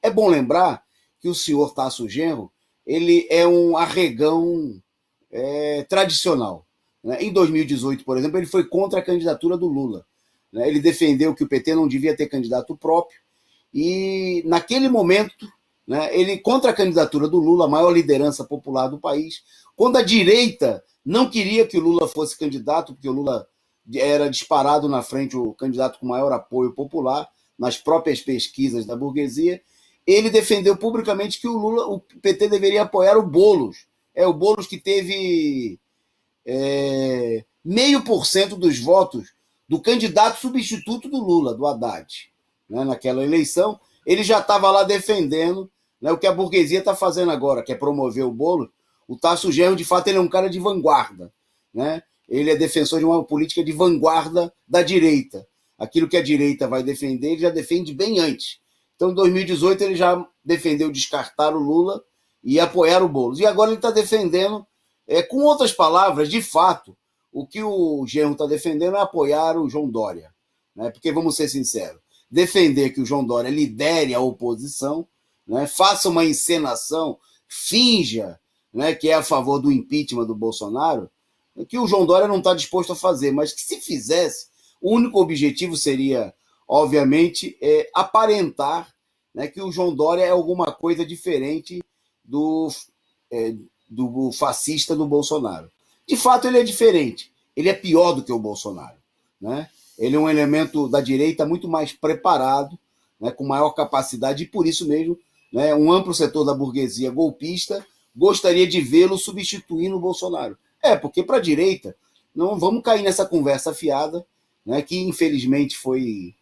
É bom lembrar que o senhor Tarso Genro, ele é um arregão tradicional, né? Em 2018, por exemplo, ele foi contra a candidatura do Lula, né? Ele defendeu que o PT não devia ter candidato próprio e, naquele momento, né, ele contra a candidatura do Lula, a maior liderança popular do país, quando a direita não queria que o Lula fosse candidato, porque o Lula era disparado na frente o candidato com maior apoio popular, nas próprias pesquisas da burguesia, ele defendeu publicamente que o PT deveria apoiar o Boulos. O Boulos que teve 0,5% dos votos do candidato substituto do Lula, do Haddad, né, naquela eleição. Ele já estava lá defendendo, né, o que a burguesia está fazendo agora, que é promover o Boulos. O Tarso Genro, de fato, ele é um cara de vanguarda, né? Ele é defensor de uma política de vanguarda da direita. Aquilo que a direita vai defender, ele já defende bem antes. Então, em 2018, ele já defendeu descartar o Lula e apoiar o Boulos. E agora ele está defendendo, com outras palavras, de fato, o que o Genro está defendendo é apoiar o João Dória, né? Porque, vamos ser sinceros, defender que o João Dória lidere a oposição, né, faça uma encenação, finja, né, que é a favor do impeachment do Bolsonaro, que o João Dória não está disposto a fazer, mas que, se fizesse, o único objetivo seria, obviamente, aparentar, né, que o João Dória é alguma coisa diferente do fascista do Bolsonaro. De fato, ele é diferente. Ele é pior do que o Bolsonaro, né? Ele é um elemento da direita muito mais preparado, né, com maior capacidade, e por isso mesmo, né, um amplo setor da burguesia golpista gostaria de vê-lo substituindo o Bolsonaro. Porque para a direita, não vamos cair nessa conversa fiada, né, que infelizmente foi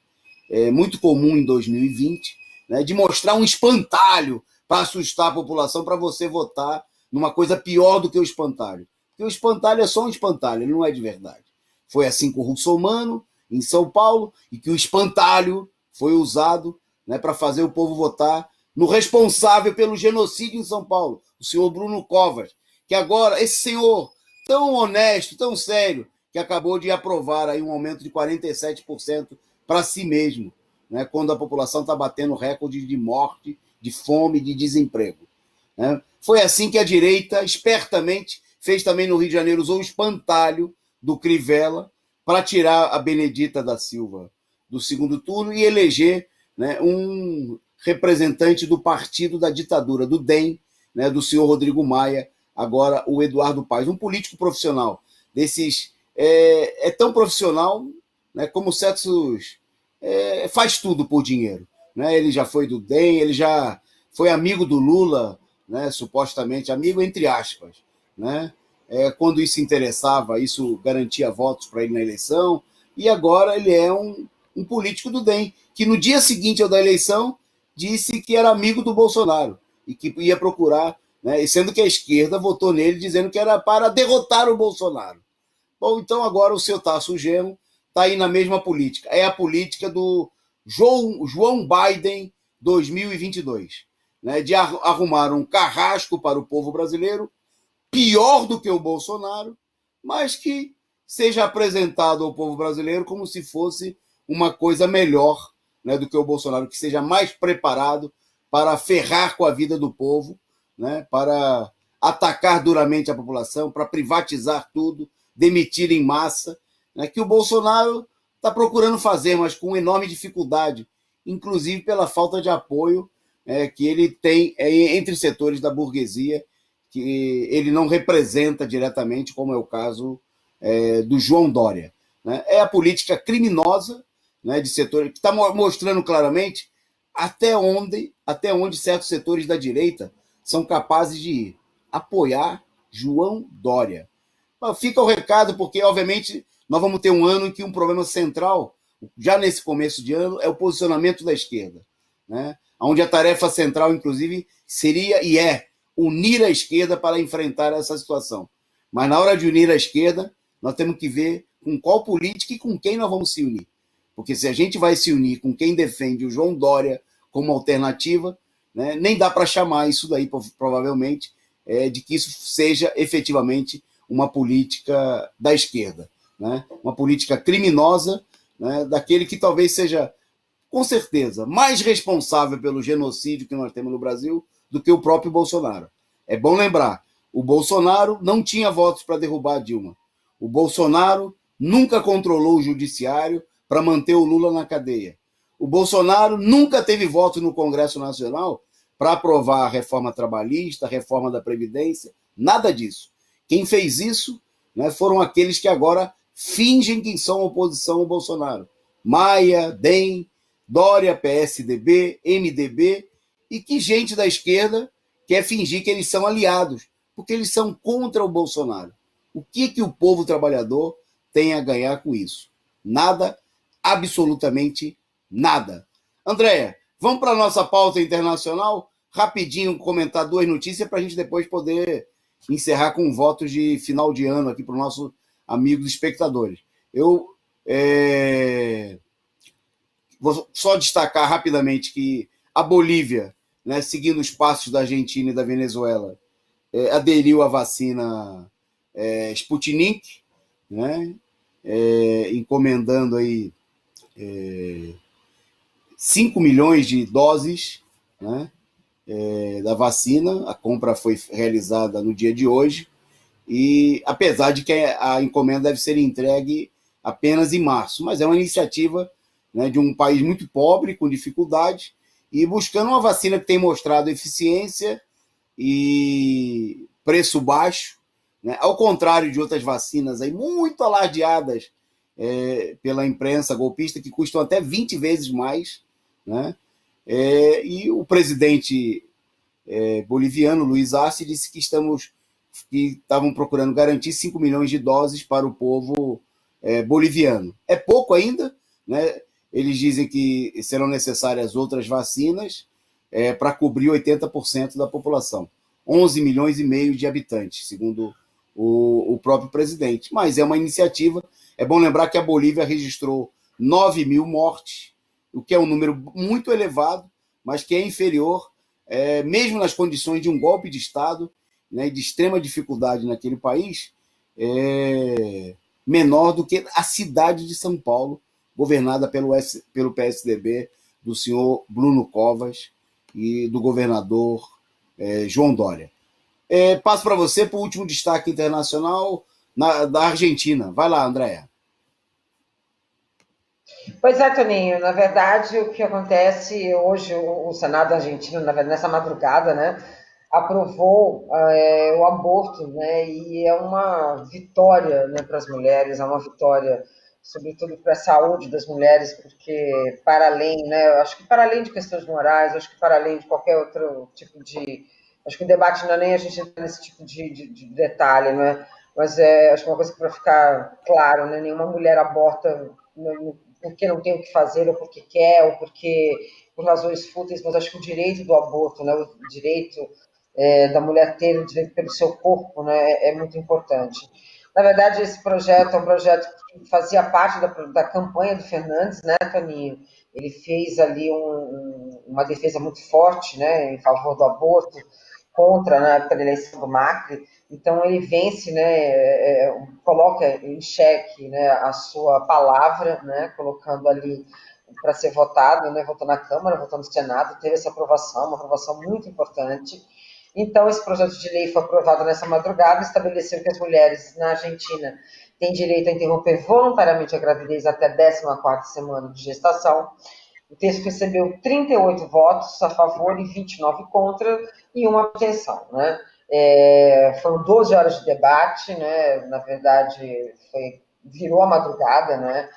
muito comum em 2020, né, de mostrar um espantalho para assustar a população, para você votar numa coisa pior do que o espantalho. Porque o espantalho é só um espantalho, ele não é de verdade. Foi assim com o Russomano, em São Paulo, e que o espantalho foi usado, né, para fazer o povo votar no responsável pelo genocídio em São Paulo, o senhor Bruno Covas, que agora, esse senhor tão honesto, tão sério, que acabou de aprovar aí um aumento de 47% para si mesmo, né, quando a população está batendo recorde de morte, de fome, de desemprego, né? Foi assim que a direita, espertamente, fez também no Rio de Janeiro, usou o espantalho do Crivella para tirar a Benedita da Silva do segundo turno e eleger, né, um representante do partido da ditadura, do DEM, né, do senhor Rodrigo Maia, agora o Eduardo Paes, um político profissional, desses tão profissional, né, como certos faz tudo por dinheiro, né? Ele já foi do DEM, ele já foi amigo do Lula, né, supostamente amigo entre aspas, né? Quando isso interessava, isso garantia votos para ele na eleição, e agora ele é um político do DEM, que no dia seguinte ao da eleição disse que era amigo do Bolsonaro e que ia procurar, né, sendo que a esquerda votou nele dizendo que era para derrotar o Bolsonaro. Bom, então agora o seu Tasso Genro está aí na mesma política. É a política do João Biden 2022, né, de arrumar um carrasco para o povo brasileiro, pior do que o Bolsonaro, mas que seja apresentado ao povo brasileiro como se fosse uma coisa melhor, né, do que o Bolsonaro, que seja mais preparado para ferrar com a vida do povo, né, para atacar duramente a população, para privatizar tudo, demitir em massa, né, que o Bolsonaro está procurando fazer, mas com enorme dificuldade, inclusive pela falta de apoio que ele tem entre setores da burguesia, que ele não representa diretamente, como é o caso do João Dória. Né? É a política criminosa, né, de setor que está mostrando claramente até onde certos setores da direita são capazes de apoiar João Dória. Fica o recado, porque, obviamente, nós vamos ter um ano em que um problema central, já nesse começo de ano, é o posicionamento da esquerda, né? Onde a tarefa central, inclusive, seria e unir a esquerda para enfrentar essa situação. Mas na hora de unir a esquerda, nós temos que ver com qual política e com quem nós vamos se unir. Porque se a gente vai se unir com quem defende o João Dória como alternativa, né, nem dá para chamar isso daí, provavelmente, de que isso seja efetivamente uma política da esquerda, né? Uma política criminosa, né, daquele que talvez seja, com certeza, mais responsável pelo genocídio que nós temos no Brasil do que o próprio Bolsonaro. É bom lembrar, o Bolsonaro não tinha votos para derrubar a Dilma. O Bolsonaro nunca controlou o judiciário para manter o Lula na cadeia. O Bolsonaro nunca teve voto no Congresso Nacional para aprovar a reforma trabalhista, a reforma da Previdência, nada disso. Quem fez isso, né, foram aqueles que agora fingem que são oposição ao Bolsonaro. Maia, DEM, Dória, PSDB, MDB, e que gente da esquerda quer fingir que eles são aliados, porque eles são contra o Bolsonaro. O que o povo trabalhador tem a ganhar com isso? Nada, absolutamente nada. Andréia, vamos para a nossa pauta internacional? Rapidinho comentar duas notícias para a gente depois poder encerrar com votos de final de ano aqui para os nossos amigos espectadores. Eu vou só destacar rapidamente que a Bolívia, né, seguindo os passos da Argentina e da Venezuela, aderiu à vacina Sputnik, né, encomendando aí 5 milhões de doses, né, da vacina. A compra foi realizada no dia de hoje, e apesar de que a encomenda deve ser entregue apenas em março, mas é uma iniciativa, né, de um país muito pobre, com dificuldade, e buscando uma vacina que tem mostrado eficiência e preço baixo, né, ao contrário de outras vacinas aí muito alardeadas pela imprensa golpista, que custam até 20 vezes mais, né? E o presidente boliviano, Luiz Arce, disse que estavam procurando garantir 5 milhões de doses para o povo boliviano. É pouco ainda, né? Eles dizem que serão necessárias outras vacinas para cobrir 80% da população. 11 milhões e meio de habitantes, segundo o próprio presidente. Mas é uma iniciativa. É bom lembrar que a Bolívia registrou 9 mil mortes, o que é um número muito elevado, mas que é inferior, mesmo nas condições de um golpe de Estado, né, de extrema dificuldade naquele país, menor do que a cidade de São Paulo, governada pelo PSDB, do senhor Bruno Covas e do governador João Dória. Passo para você para o último destaque internacional da Argentina. Vai lá, Andréa. Pois é, Toninho, na verdade, o que acontece hoje, o Senado argentino, na verdade, nessa madrugada, né, aprovou o aborto, né? E é uma vitória, né, para as mulheres, é uma vitória, sobretudo para a saúde das mulheres, porque para além, né? Eu acho que para além de questões morais, eu acho que para além de qualquer outro tipo de, acho que o debate não é nem a gente entrar nesse tipo de detalhe, né? Mas acho que uma coisa para ficar claro, né? Nenhuma mulher aborta porque não tem o que fazer, ou porque quer, ou porque por razões fúteis, mas acho que o direito do aborto, né? O direito da mulher ter o direito pelo seu corpo, né, é muito importante. Na verdade, esse projeto é um projeto que fazia parte da campanha do Fernandes, né, Toninho? Ele fez ali uma defesa muito forte, né, em favor do aborto, contra, na época da eleição do Macri. Então, ele vence, né, coloca em xeque, né, a sua palavra, né, colocando ali para ser votado, né, votou na Câmara, votou no Senado, teve essa aprovação, uma aprovação muito importante. Então, esse projeto de lei foi aprovado nessa madrugada, estabeleceu que as mulheres na Argentina têm direito a interromper voluntariamente a gravidez até a 14ª semana de gestação. O texto recebeu 38 votos a favor e 29 contra e uma abstenção, né? Foram 12 horas de debate, né? Na verdade, virou a madrugada, né?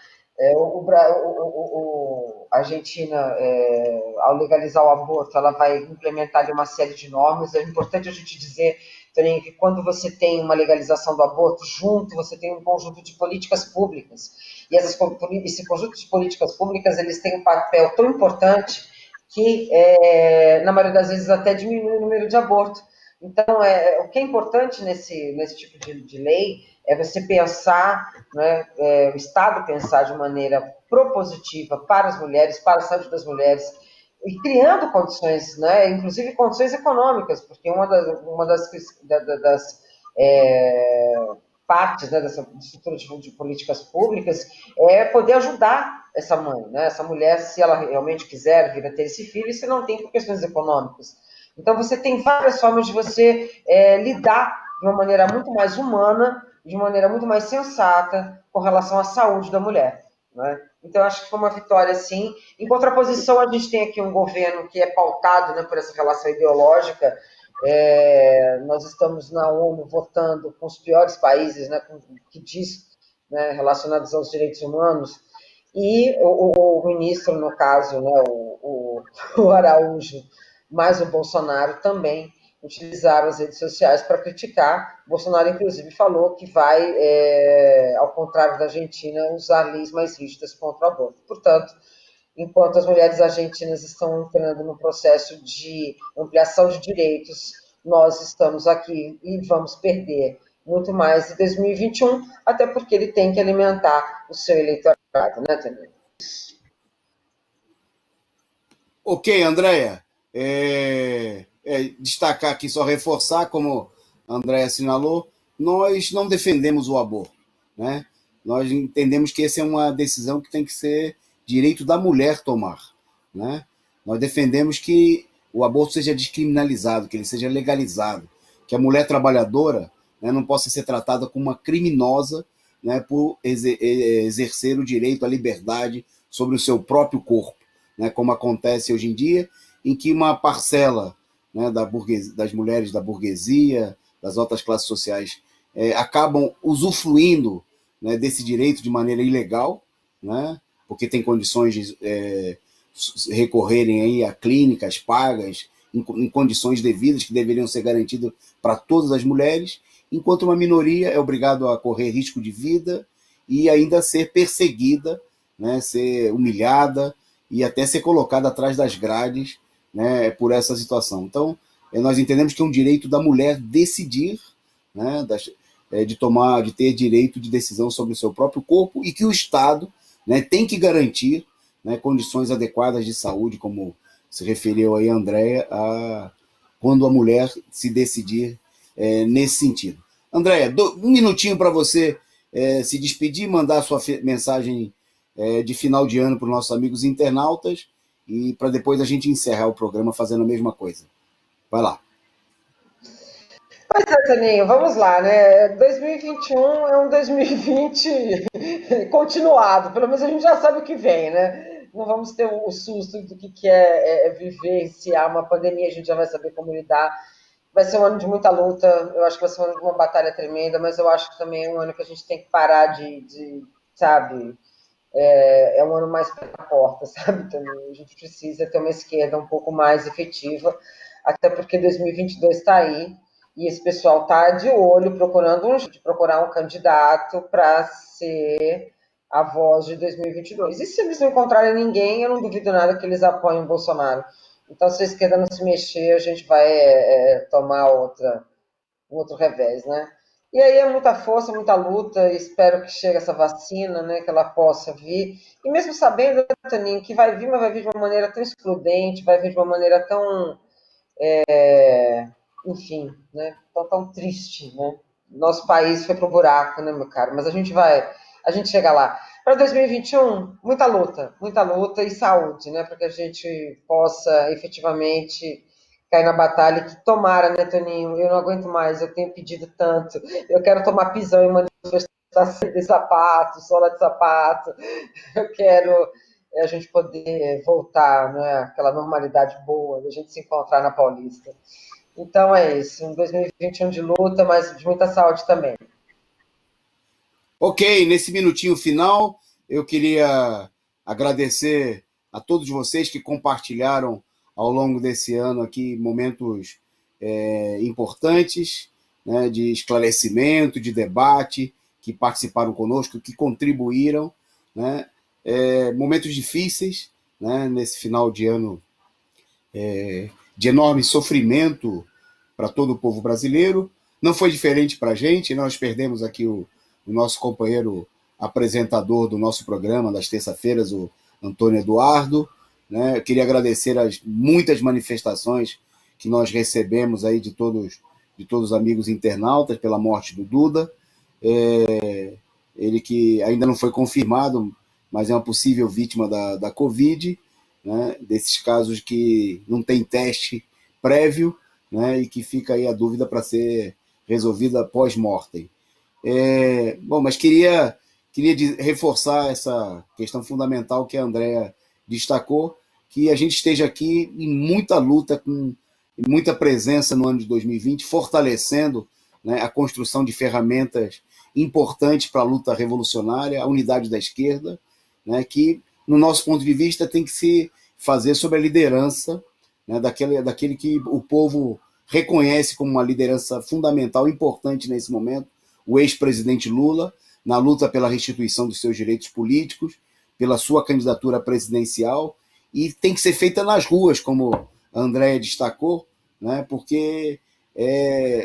A Argentina, ao legalizar o aborto, ela vai implementar ali uma série de normas. É importante a gente dizer também que quando você tem uma legalização do aborto, junto você tem um conjunto de políticas públicas. E esse conjunto de políticas públicas, eles têm um papel tão importante que, na maioria das vezes, até diminui o número de abortos. Então, o que é importante nesse tipo de lei é você pensar, né, o Estado pensar de maneira propositiva para as mulheres, para a saúde das mulheres, e criando condições, né, inclusive condições econômicas, porque uma das partes, né, dessa estrutura de políticas públicas é poder ajudar essa mãe, né, essa mulher, se ela realmente quiser vir a ter esse filho, e se não tem por questões econômicas. Então, você tem várias formas de você lidar de uma maneira muito mais humana, de uma maneira muito mais sensata com relação à saúde da mulher, né? Então, acho que foi uma vitória, sim. Em contraposição, a gente tem aqui um governo que é pautado, né, por essa relação ideológica. Nós estamos na ONU votando com os piores países, né, que diz, né, relacionados aos direitos humanos, e o ministro, no caso, né, o Araújo, mais o Bolsonaro também utilizaram as redes sociais para criticar. O Bolsonaro, inclusive, falou que vai, ao contrário da Argentina, usar leis mais rígidas contra o aborto. Portanto, enquanto as mulheres argentinas estão entrando no processo de ampliação de direitos, nós estamos aqui e vamos perder muito mais em 2021, até porque ele tem que alimentar o seu eleitorado, né, Tânia? Ok, Andréia. Destacar aqui, só reforçar, como a Andréia assinalou, nós não defendemos o aborto, né? Nós entendemos que essa é uma decisão que tem que ser direito da mulher tomar, né? Nós defendemos que o aborto seja descriminalizado, que ele seja legalizado, que a mulher trabalhadora, né, não possa ser tratada como uma criminosa, né, por exercer o direito à liberdade sobre o seu próprio corpo, né, como acontece hoje em dia, em que uma parcela, né, das mulheres da burguesia, das outras classes sociais, acabam usufruindo, né, desse direito de maneira ilegal, né, porque tem condições de recorrerem aí a clínicas pagas, em condições devidas, que deveriam ser garantidas para todas as mulheres, enquanto uma minoria é obrigada a correr risco de vida e ainda ser perseguida, né, ser humilhada e até ser colocada atrás das grades, né, por essa situação. Então, nós entendemos que é um direito da mulher decidir, né, de ter direito de decisão sobre o seu próprio corpo, e que o Estado, né, tem que garantir, né, condições adequadas de saúde, como se referiu aí a Andréia, quando a mulher se decidir nesse sentido. Andréia, um minutinho para você se despedir, mandar a sua mensagem de final de ano para os nossos amigos internautas, e para depois a gente encerrar o programa fazendo a mesma coisa. Vai lá. Pois é, Toninho, vamos lá, né? 2021 é um 2020 continuado, pelo menos a gente já sabe o que vem, né? Não vamos ter o susto do que é vivenciar uma pandemia, a gente já vai saber como lidar. vai ser um ano de muita luta, eu acho que vai ser um ano de uma batalha tremenda, mas eu acho que também é um ano que a gente tem que parar sabe, é um ano mais para a porta, sabe, também. A gente precisa ter uma esquerda um pouco mais efetiva, até porque 2022 está aí, e esse pessoal está de olho, procurar um candidato para ser a voz de 2022. E se eles não encontrarem ninguém, eu não duvido nada que eles apoiem o Bolsonaro. Então, se a esquerda não se mexer, a gente vai tomar um outro revés, né? E aí é muita força, muita luta, espero que chegue essa vacina, né, que ela possa vir. E mesmo sabendo, Toninho, que vai vir, mas vai vir de uma maneira tão excludente, vai vir de uma maneira tão, enfim, né, tão triste, né? Nosso país foi pro buraco, né, meu caro? Mas a gente chega lá. Para 2021, muita luta e saúde, né, para que a gente possa efetivamente cair na batalha. Que tomara, né, Toninho? Eu não aguento mais, eu tenho pedido tanto. Eu quero tomar pisão em manifestação de sapato, sola de sapato. Eu quero a gente poder voltar, né, àquela normalidade boa, a gente se encontrar na Paulista. Então é isso, um 2021 de luta, mas de muita saúde também. Ok, nesse minutinho final, eu queria agradecer a todos vocês que compartilharam ao longo desse ano aqui momentos importantes, né, de esclarecimento, de debate, que participaram conosco, que contribuíram, né, momentos difíceis, né, nesse final de ano de enorme sofrimento para todo o povo brasileiro. Não foi diferente para a gente, nós perdemos aqui o nosso companheiro apresentador do nosso programa das terça-feiras, o Antônio Eduardo. Né? Eu queria agradecer as muitas manifestações que nós recebemos aí de todos os amigos internautas pela morte do Duda. Ele que ainda não foi confirmado, mas é uma possível vítima da Covid, né? Desses casos que não tem teste prévio, né? E que fica aí a dúvida para ser resolvida pós-mortem. Bom, mas queria reforçar essa questão fundamental que a Andrea destacou, que a gente esteja aqui em muita luta, com muita presença no ano de 2020, fortalecendo, né, a construção de ferramentas importantes para a luta revolucionária, a unidade da esquerda, né, que, no nosso ponto de vista, tem que se fazer sob a liderança, né, daquele que o povo reconhece como uma liderança fundamental, importante nesse momento, o ex-presidente Lula, na luta pela restituição dos seus direitos políticos, pela sua candidatura presidencial, e tem que ser feita nas ruas, como a Andrea destacou, né, porque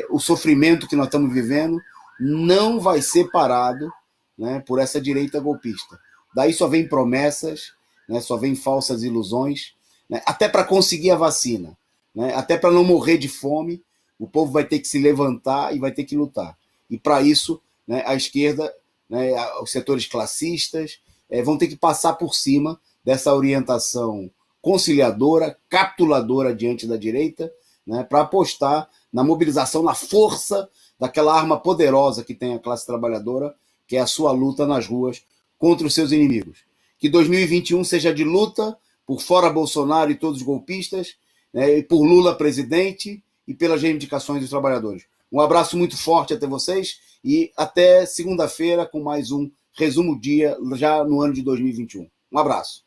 o sofrimento que nós estamos vivendo não vai ser parado, né, por essa direita golpista. Daí só vem promessas, né, só vem falsas ilusões, né, até para conseguir a vacina, né, até para não morrer de fome, o povo vai ter que se levantar e vai ter que lutar. E para isso, né, a esquerda, né, os setores classistas, vão ter que passar por cima dessa orientação conciliadora, capituladora diante da direita, né, para apostar na mobilização, na força daquela arma poderosa que tem a classe trabalhadora, que é a sua luta nas ruas contra os seus inimigos. Que 2021 seja de luta por fora Bolsonaro e todos os golpistas, né, e por Lula presidente e pelas reivindicações dos trabalhadores. Um abraço muito forte até vocês e até segunda-feira com mais um Resumo Dia, já no ano de 2021. Um abraço.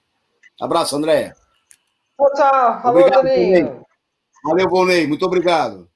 Abraço, Andréia. Tchau, tchau. Falou, Obrigado, Volney. Toninho. Valeu, Volney. Muito obrigado.